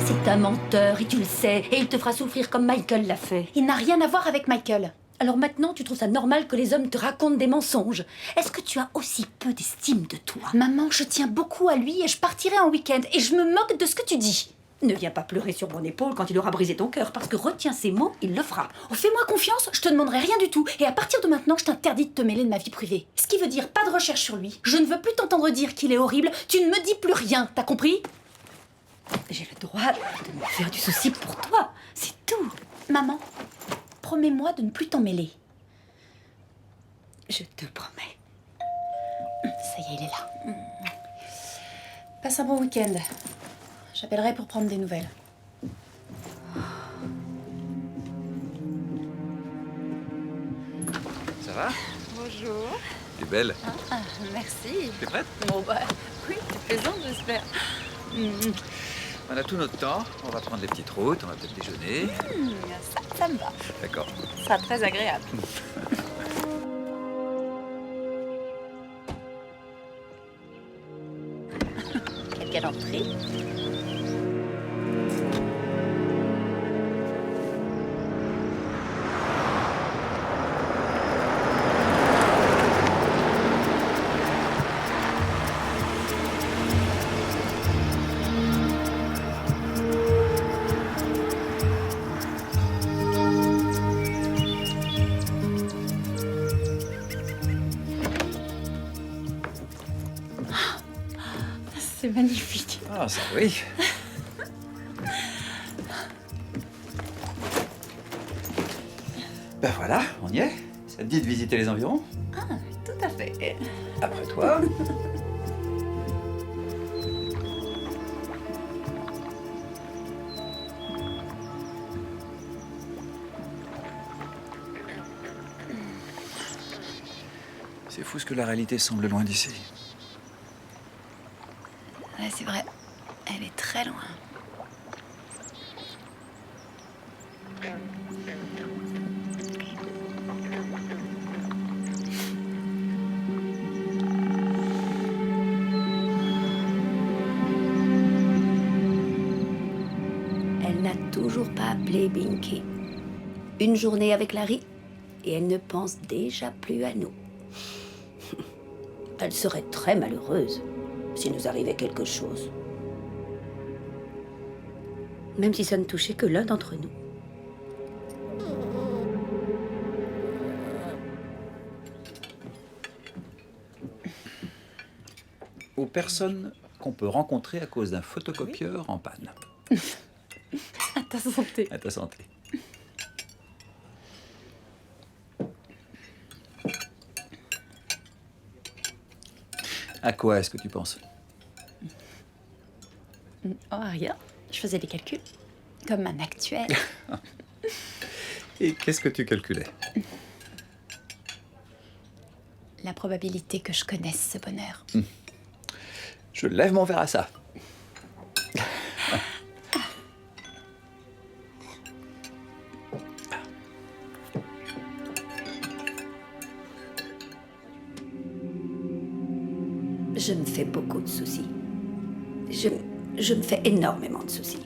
C'est un menteur et tu le sais. Et il te fera souffrir comme Michael l'a fait. Il n'a rien à voir avec Michael. Alors maintenant, tu trouves ça normal que les hommes te racontent des mensonges. Est-ce que tu as aussi peu d'estime de toi? Maman, je tiens beaucoup à lui et je partirai en week-end. Et je me moque de ce que tu dis. Ne viens pas pleurer sur mon épaule quand il aura brisé ton cœur, parce que retiens ces mots, il le fera. Oh, fais-moi confiance, je te demanderai rien du tout. Et à partir de maintenant, je t'interdis de te mêler de ma vie privée. Ce qui veut dire pas de recherche sur lui. Je ne veux plus t'entendre dire qu'il est horrible. Tu ne me dis plus rien, t'as compris? J'ai le droit de me faire du souci pour toi, c'est tout. Maman, promets-moi de ne plus t'en mêler. Je te promets. Ça y est, il est là. Passe un bon week-end. J'appellerai pour prendre des nouvelles. Ça va? Bonjour. Tu es belle. Ah, merci. T'es prête? Bon, bah, oui, tu plaisantes, j'espère. On a tout notre temps. On va prendre des petites routes, on va peut-être déjeuner. Ça me va. D'accord. Ce sera très agréable. Quelle galanterie. C'est magnifique. Ah, ça oui. Ben voilà, on y est. Ça te dit de visiter les environs? Tout à fait. Après toi. C'est fou ce que la réalité semble loin d'ici. Ouais, c'est vrai. Elle est très loin. Elle n'a toujours pas appelé Binky. Une journée avec Larry, et elle ne pense déjà plus à nous. Elle serait très malheureuse s'il nous arrivait quelque chose. Même si ça ne touchait que l'un d'entre nous. Aux personnes qu'on peut rencontrer à cause d'un photocopieur en panne. À ta santé. À ta santé. À quoi est-ce que tu penses? Oh, rien. Je faisais des calculs. Comme un actuel. Et qu'est-ce que tu calculais? La probabilité que je connaisse ce bonheur. Je lève mon verre à ça. Je me fais beaucoup de soucis. Je me fais énormément de soucis.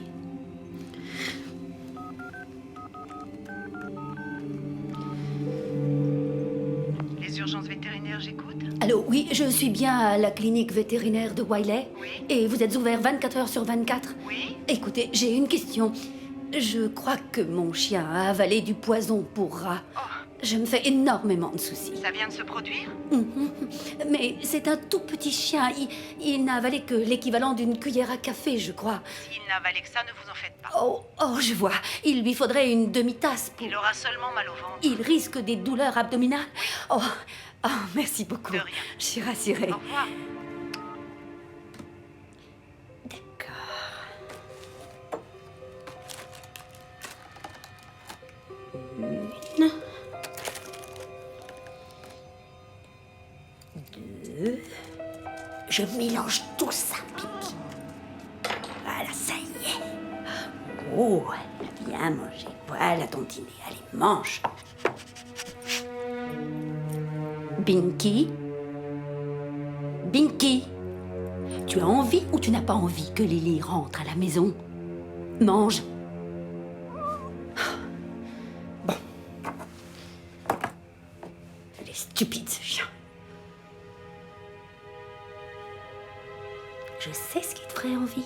Les urgences vétérinaires, j'écoute. Allô, oui, je suis bien à la clinique vétérinaire de Wiley. Oui. Et vous êtes ouvert 24 heures sur 24. Oui. Écoutez, j'ai une question. Je crois que mon chien a avalé du poison pour rat. Oh, Je me fais énormément de soucis. ça vient de se produire? Mais c'est un tout petit chien. Il n'a avalé que l'équivalent d'une cuillère à café, je crois. S'il n'a avalé que ça, ne vous en faites pas. Oh, je vois. Il lui faudrait une demi-tasse pour... Il aura seulement mal au ventre. Il risque des douleurs abdominales. Oh, merci beaucoup. De rien. Je suis rassurée. Au revoir. D'accord. Deux. Je mélange tout ça, Pipi. Voilà, ça y est. Oh, elle a bien mangé. Voilà ton dîner. Allez, mange. Binky? Binky? Tu as envie ou tu n'as pas envie que Lily rentre à la maison? Mange. Bon. Elle est stupide, ce chien. Je sais ce qui te ferait envie.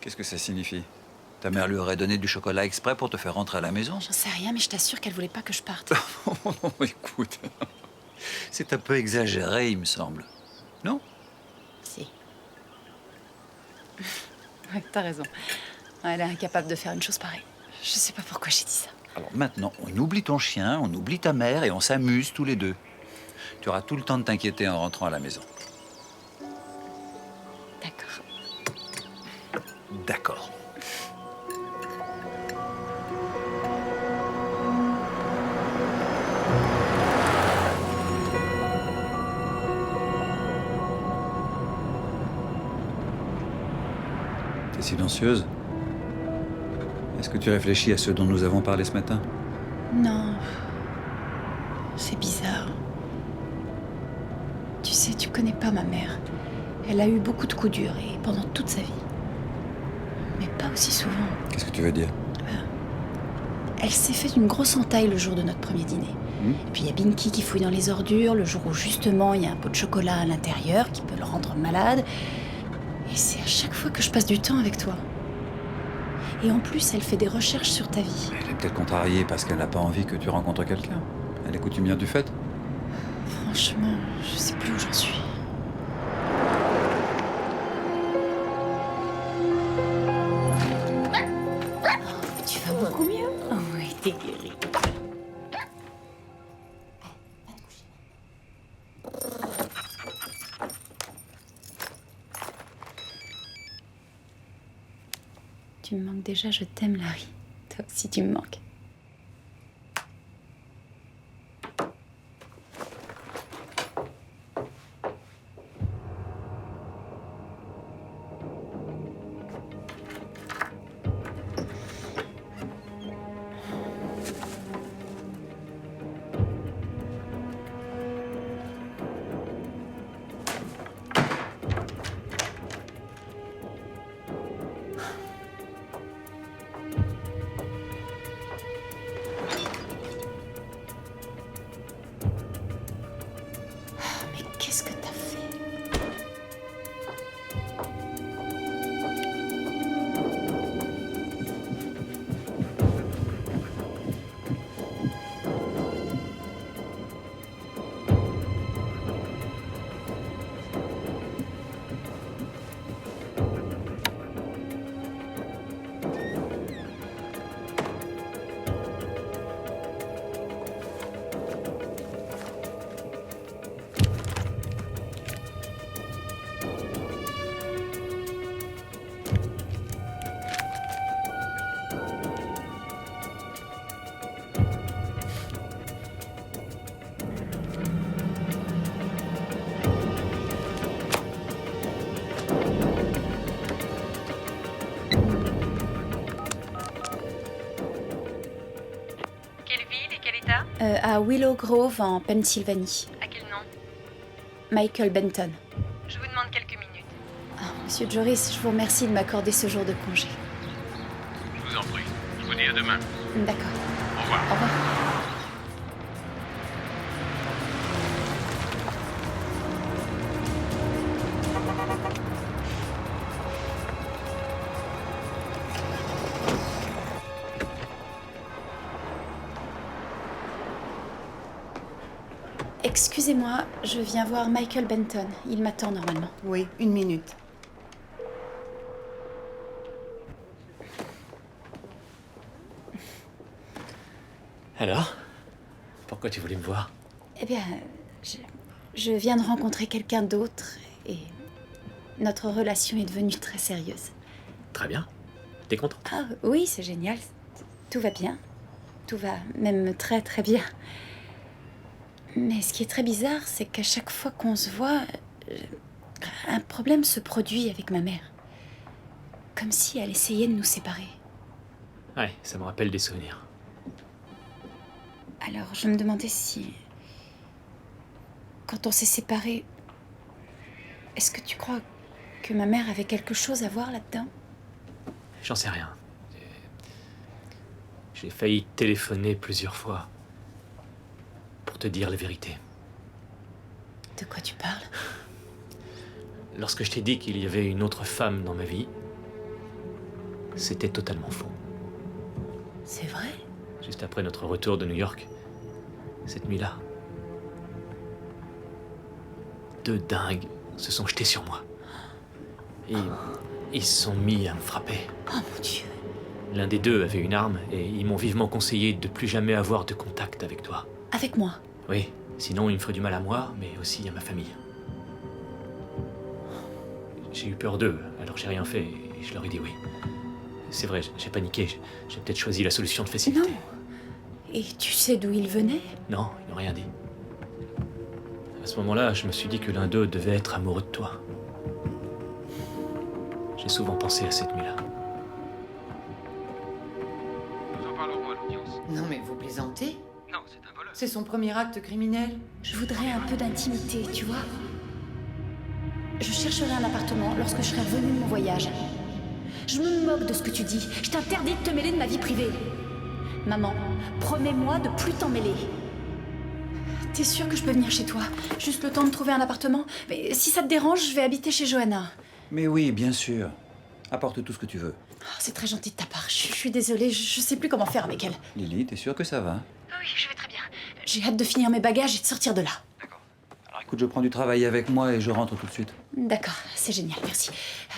Qu'est-ce que ça signifie? Ta mère lui aurait donné du chocolat exprès pour te faire rentrer à la maison? J'en sais rien, mais je t'assure qu'elle voulait pas que je parte. Oh, écoute, c'est un peu exagéré, il me semble. Non? Si. Ouais, t'as raison. Elle est incapable de faire une chose pareille. Je sais pas pourquoi j'ai dit ça. Alors maintenant, on oublie ton chien, on oublie ta mère et on s'amuse tous les deux. Tu auras tout le temps de t'inquiéter en rentrant à la maison. D'accord. D'accord. T'es silencieuse? Est-ce que tu réfléchis à ce dont nous avons parlé ce matin? Non. C'est bizarre. Tu sais, tu connais pas ma mère. Elle a eu beaucoup de coups durs et pendant toute sa vie. Mais pas aussi souvent. Qu'est-ce que tu veux dire? Elle s'est fait une grosse entaille le jour de notre premier dîner. Et puis il y a Binky qui fouille dans les ordures le jour où justement il y a un pot de chocolat à l'intérieur qui peut le rendre malade. Et c'est à chaque fois que je passe du temps avec toi. Et en plus, elle fait des recherches sur ta vie. Elle est peut-être contrariée parce qu'elle n'a pas envie que tu rencontres quelqu'un. Elle est coutumière du fait. Franchement, je sais plus où j'en suis. Oh, tu vas beaucoup mieux? Oh oui, t'es guérie. Tu me manques déjà, je t'aime, Larry. Toi aussi, tu me manques. Qu'est-ce que t'as fait? Quelle ville et quel état? À Willow Grove, en Pennsylvanie. À quel nom? Michael Benton. Je vous demande quelques minutes. Ah, Monsieur Joris, je vous remercie de m'accorder ce jour de congé. Je vous en prie. Je vous dis à demain. D'accord. Au revoir. Au revoir. Excusez-moi, je viens voir Michael Benton. Il m'attend normalement. Oui, 1 minute. Alors? Pourquoi tu voulais me voir? Eh bien, je viens de rencontrer quelqu'un d'autre et notre relation est devenue très sérieuse. Très bien. T'es content? Ah oui, c'est génial. Tout va bien. Tout va même très très bien. Mais ce qui est très bizarre, c'est qu'à chaque fois qu'on se voit, un problème se produit avec ma mère. Comme si elle essayait de nous séparer. Ouais, ça me rappelle des souvenirs. Alors je me demandais si... Quand on s'est séparés, est-ce que tu crois que ma mère avait quelque chose à voir là-dedans? J'en sais rien. J'ai failli téléphoner plusieurs fois pour te dire la vérité. De quoi tu parles? Lorsque je t'ai dit qu'il y avait une autre femme dans ma vie, C'était totalement faux. C'est vrai? Juste après notre retour de New York, cette nuit-là, 2 dingues se sont jetés sur moi. Et ils se sont mis à me frapper. Oh mon Dieu. L'un des 2 avait une arme et ils m'ont vivement conseillé de plus jamais avoir de contact avec toi. Avec moi? Oui, sinon il me ferait du mal à moi, mais aussi à ma famille. J'ai eu peur d'eux, alors j'ai rien fait et je leur ai dit oui. C'est vrai, j'ai paniqué, j'ai peut-être choisi la solution de facilité. Non. Et tu sais d'où ils venaient? Non, ils n'ont rien dit. À ce moment-là, je me suis dit que l'un d'eux devait être amoureux de toi. J'ai souvent pensé à cette nuit-là. Nous en parlerons à l'audience. Non, mais vous plaisantez? Non, c'est un voleur. C'est son premier acte criminel. Je voudrais un peu d'intimité, tu vois. Je chercherai un appartement lorsque je serai revenue de mon voyage. Je me moque de ce que tu dis. Je t'interdis de te mêler de ma vie privée. Maman, promets-moi de plus t'en mêler. T'es sûre que je peux venir chez toi? Juste le temps de trouver un appartement? Mais si ça te dérange, je vais habiter chez Johanna. Mais oui, bien sûr. Apporte tout ce que tu veux. Oh, c'est très gentil de ta part. Je suis désolée, je sais plus comment faire avec elle. Lily, t'es sûre que ça va? Oui, je vais très bien. J'ai hâte de finir mes bagages et de sortir de là. Alors écoute, je prends du travail avec moi et je rentre tout de suite. D'accord, c'est génial, merci.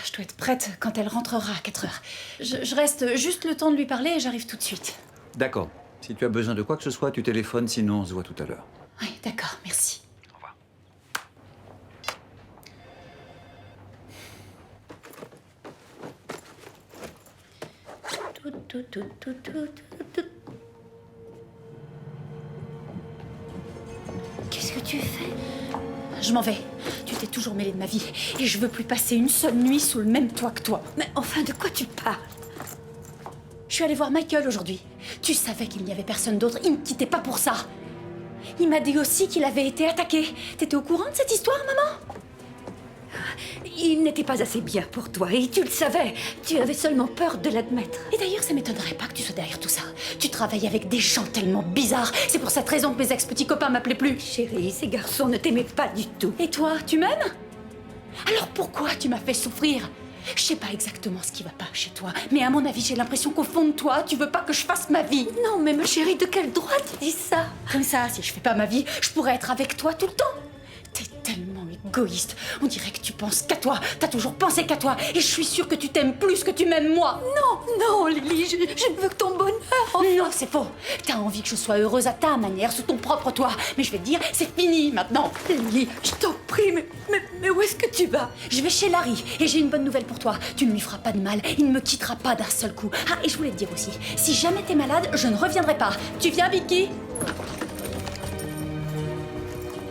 Je dois être prête quand elle rentrera à 4 heures. Je reste juste le temps de lui parler et j'arrive tout de suite. D'accord. Si tu as besoin de quoi que ce soit, tu téléphones, sinon on se voit tout à l'heure. Oui, d'accord, merci. Au revoir. Qu'est-ce que tu fais? Je m'en vais. Tu t'es toujours mêlée de ma vie et je veux plus passer une seule nuit sous le même toit que toi. Mais enfin, de quoi tu parles? Je suis allée voir Michael aujourd'hui. Tu savais qu'il n'y avait personne d'autre. Il me quittait pas pour ça. Il m'a dit aussi qu'il avait été attaqué. T'étais au courant de cette histoire, maman? Il n'était pas assez bien pour toi et tu le savais. Tu avais seulement peur de l'admettre. Et d'ailleurs, ça m'étonnerait pas que tu sois derrière tout ça. Tu travailles avec des gens tellement bizarres. C'est pour cette raison que mes ex-petits copains m'appelaient plus. Chérie, ces garçons ne t'aimaient pas du tout. Et toi, tu m'aimes? Alors pourquoi tu m'as fait souffrir? Je sais pas exactement ce qui va pas chez toi, mais à mon avis, j'ai l'impression qu'au fond de toi, tu veux pas que je fasse ma vie. Non, mais ma chérie, de quel droit tu dis ça? Comme ça, si je fais pas ma vie, je pourrais être avec toi tout le temps. T'es tellement égoïste. On dirait que tu penses qu'à toi. T'as toujours pensé qu'à toi. Et je suis sûre que tu t'aimes plus que tu m'aimes moi. Non, Lily, je ne veux que ton bonheur. Non, c'est faux. T'as envie que je sois heureuse à ta manière, sous ton propre toit. Mais je vais te dire, c'est fini maintenant. Lily, je t'en prie, mais où est-ce que tu vas? Je vais chez Larry et j'ai une bonne nouvelle pour toi. Tu ne lui feras pas de mal. Il ne me quittera pas d'un seul coup. Ah, et je voulais te dire aussi, si jamais t'es malade, je ne reviendrai pas. Tu viens, Vicky?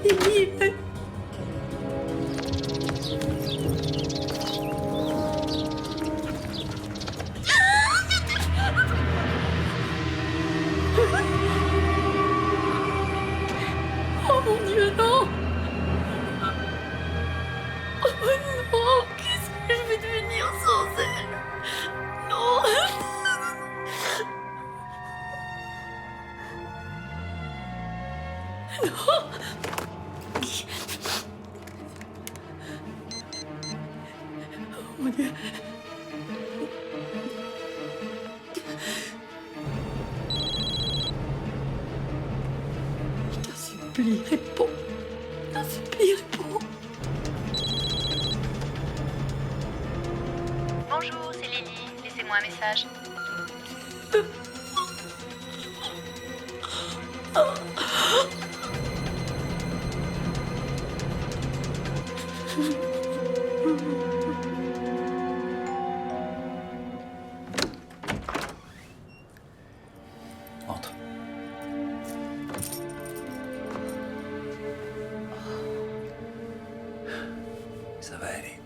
Lily, oh mon Dieu, non! Oh non, qu'est-ce que je vais devenir sans elle? Non! Oh mon Dieu! Je t'en supplie, réponds. Je t'en supplie, réponds. Bonjour, c'est Lily. Laissez-moi un message. Entre. Ça va aller.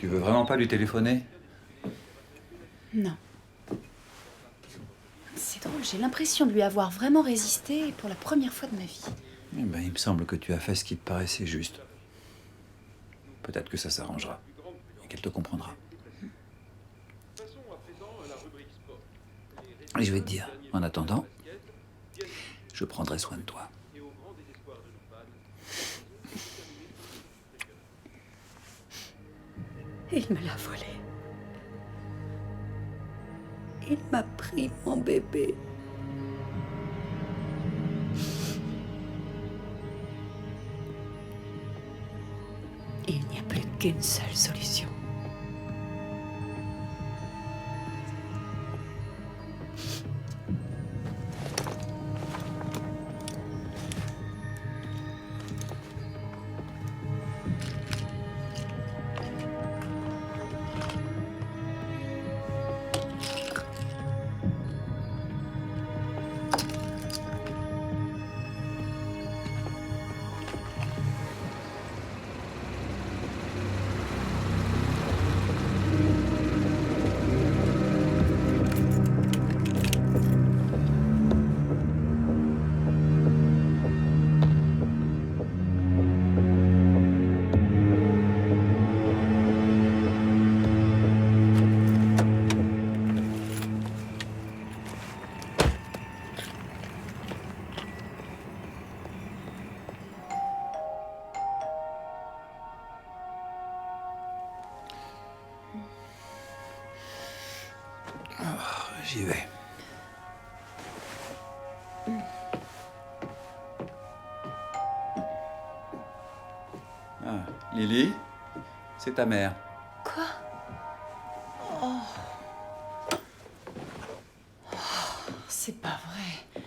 Tu veux vraiment pas lui téléphoner? Non. C'est drôle, j'ai l'impression de lui avoir vraiment résisté pour la première fois de ma vie. Eh ben, il me semble que tu as fait ce qui te paraissait juste. Peut-être que ça s'arrangera. Et qu'elle te comprendra. Et je vais te dire, en attendant, je prendrai soin de toi. Il me l'a volé. Il m'a pris mon bébé. Il n'y a plus qu'une seule solution. J'y vais. Ah, Lily, c'est ta mère. Quoi? Oh. Oh, c'est pas vrai.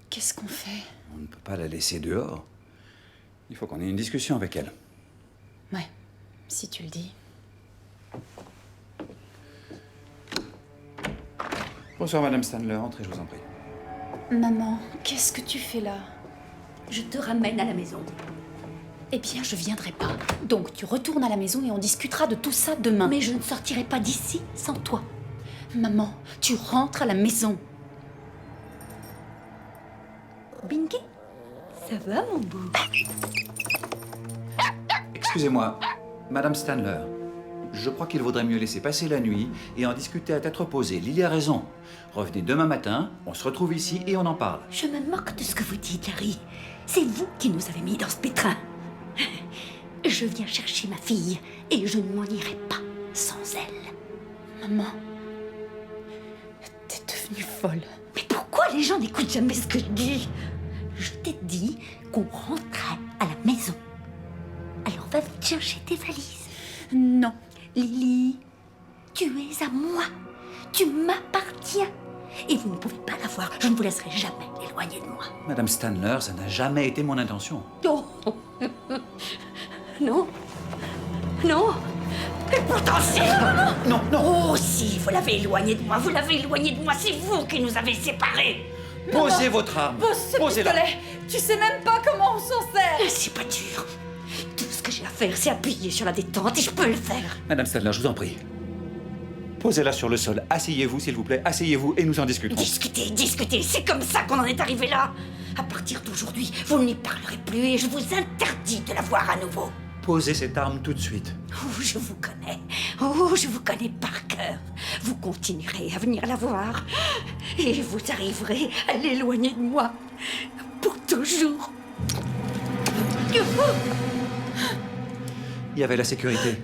Qu'est-ce qu'on fait? On ne peut pas la laisser dehors. Il faut qu'on ait une discussion avec elle. Ouais, si tu le dis. Bonsoir, Madame Stanler. Entrez, je vous en prie. Maman, qu'est-ce que tu fais là? Je te ramène à la maison. Eh bien, je viendrai pas. Donc, tu retournes à la maison et on discutera de tout ça demain. Mais je ne sortirai pas d'ici sans toi. Maman, tu rentres à la maison. Binky, ça va, mon beau? Excusez-moi, Madame Stanler. Je crois qu'il vaudrait mieux laisser passer la nuit et en discuter à tête reposée. Lily a raison. Revenez demain matin, on se retrouve ici et on en parle. Je me moque de ce que vous dites, Harry. C'est vous qui nous avez mis dans ce pétrin. Je viens chercher ma fille et je ne m'en irai pas sans elle. Maman, t'es devenue folle. Mais pourquoi les gens n'écoutent jamais ce que je dis? Je t'ai dit qu'on rentrait à la maison. Alors va vite chercher tes valises. Non. Lily, tu es à moi. Tu m'appartiens. Et vous ne pouvez pas la voir. Je ne vous laisserai jamais éloigner de moi. Madame Stanler, ça n'a jamais été mon intention. Oh. Non. Non. Et pourtant si. Non, non. Oh si, vous l'avez éloigné de moi. Vous l'avez éloigné de moi. C'est vous qui nous avez séparés. Posez votre arme. Pose ce Posez-la. pistolet. Tu sais même pas comment on s'en sert. C'est pas dur. Tout ce que j'ai à faire, c'est appuyer sur la détente et je peux le faire. Madame Stanler, je vous en prie. Posez-la sur le sol. Asseyez-vous, s'il vous plaît. Asseyez-vous et nous en discuterons. Discutez, discutez. C'est comme ça qu'on en est arrivé là. À partir d'aujourd'hui, vous n'y parlerez plus et je vous interdis de la voir à nouveau. Posez cette arme tout de suite. Oh, je vous connais. Oh, je vous connais par cœur. Vous continuerez à venir la voir et vous arriverez à l'éloigner de moi pour toujours. Il y avait la sécurité.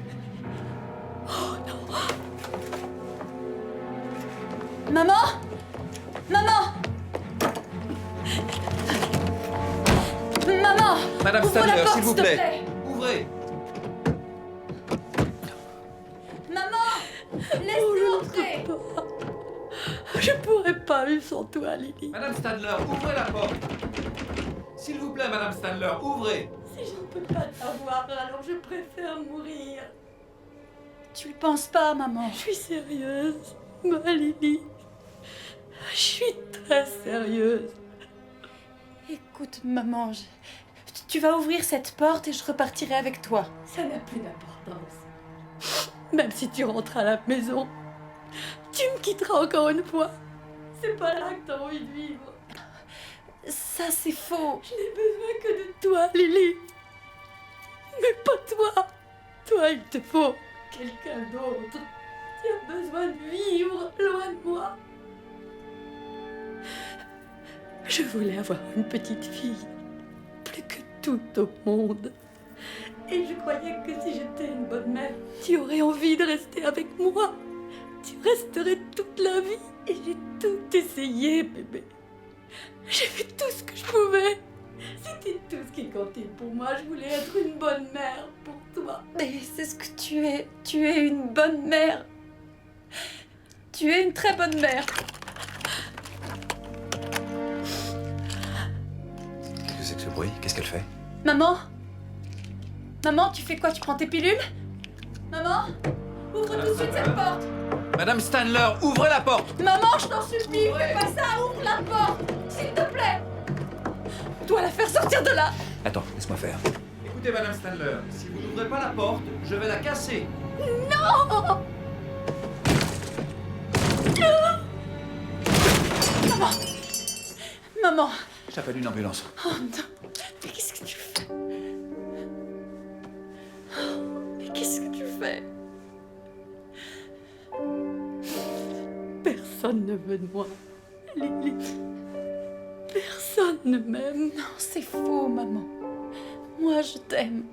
Maman! Maman! Maman! Madame Ouvre la Stanler, porte, s'il vous s'il te plaît. Ouvrez. Maman! Laisse-nous entrer! Je pourrais pas vivre sans toi, Lily. Madame Stanler, ouvrez la porte. S'il vous plaît, Madame Stanler, ouvrez. Si je ne peux pas t'avoir, alors je préfère mourir. Tu le penses pas, maman? Je suis sérieuse, ma Lily. Je suis très sérieuse. Écoute, maman, Tu vas ouvrir cette porte et je repartirai avec toi. Ça n'a plus d'importance. Même si tu rentres à la maison, tu me quitteras encore une fois. C'est pas là que t'as envie de vivre. Ça, c'est faux. Je n'ai besoin que de toi, Lily. Mais pas toi. Toi, il te faut quelqu'un d'autre. Tu as besoin de vivre loin de moi. Je voulais avoir une petite fille, plus que tout au monde. Et je croyais que si j'étais une bonne mère, tu aurais envie de rester avec moi. Tu resterais toute la vie. Et j'ai tout essayé, bébé. J'ai fait tout ce que je pouvais. C'était tout ce qui comptait pour moi. Je voulais être une bonne mère pour toi. Mais c'est ce que tu es. Tu es une bonne mère. Tu es une très bonne mère. Qu'est-ce que c'est que ce bruit? Qu'est-ce qu'elle fait? Maman? Maman, tu fais quoi? Tu prends tes pilules? Maman? Ouvre tout de suite cette porte! Madame Stanler, ouvrez la porte! Maman, je t'en supplie, fais pas ça! Ouvre la porte! S'il te plaît! Je dois la faire sortir de là! Attends, laisse-moi faire. Écoutez, Madame Stanler, si vous n'ouvrez pas la porte, je vais la casser. Non! Maman! Maman! J'appelle une ambulance. Oh non! Mais qu'est-ce que tu fais? Mais qu'est-ce que tu fais? Personne ne veut de moi, Lily. Personne ne m'aime. Non, c'est faux, maman. Moi, je t'aime.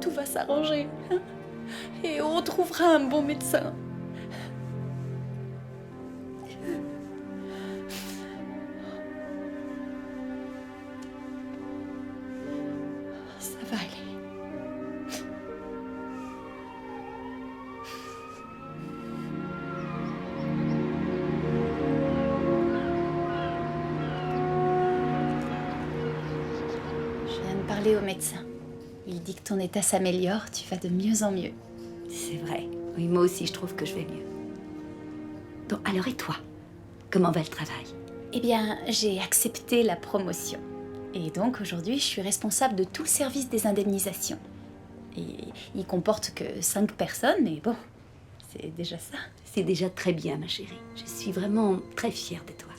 Tout va s'arranger. Hein? Et on retrouvera un bon médecin. Ça va aller. Je viens de parler au médecin. Il dit que ton état s'améliore, tu vas de mieux en mieux. C'est vrai. Oui, moi aussi, je trouve que je vais mieux. Bon, alors et toi? Comment va le travail? Eh bien, j'ai accepté la promotion. Et donc, aujourd'hui, je suis responsable de tout le service des indemnisations. Et il comporte que 5 personnes, mais bon, c'est déjà ça. C'est déjà très bien, ma chérie. Je suis vraiment très fière de toi.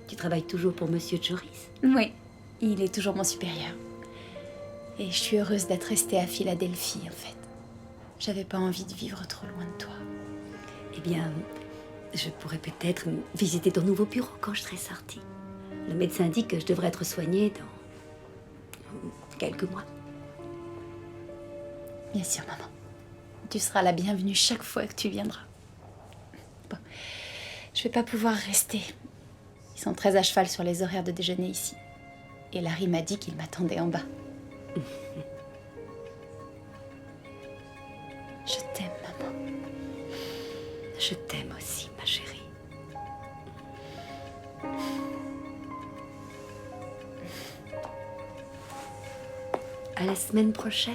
Tu travailles toujours pour Monsieur Joris? Oui, il est toujours mon supérieur. Et je suis heureuse d'être restée à Philadelphie, en fait. J'avais pas envie de vivre trop loin de toi. Eh bien, je pourrais peut-être visiter ton nouveau bureau quand je serai sortie. Le médecin dit que je devrais être soignée dans quelques mois. Bien sûr, maman. Tu seras la bienvenue chaque fois que tu viendras. Bon, je vais pas pouvoir rester. Ils sont très à cheval sur les horaires de déjeuner ici. Et Larry m'a dit qu'il m'attendait en bas. Je t'aime, maman. Je t'aime aussi, ma chérie. À la semaine prochaine.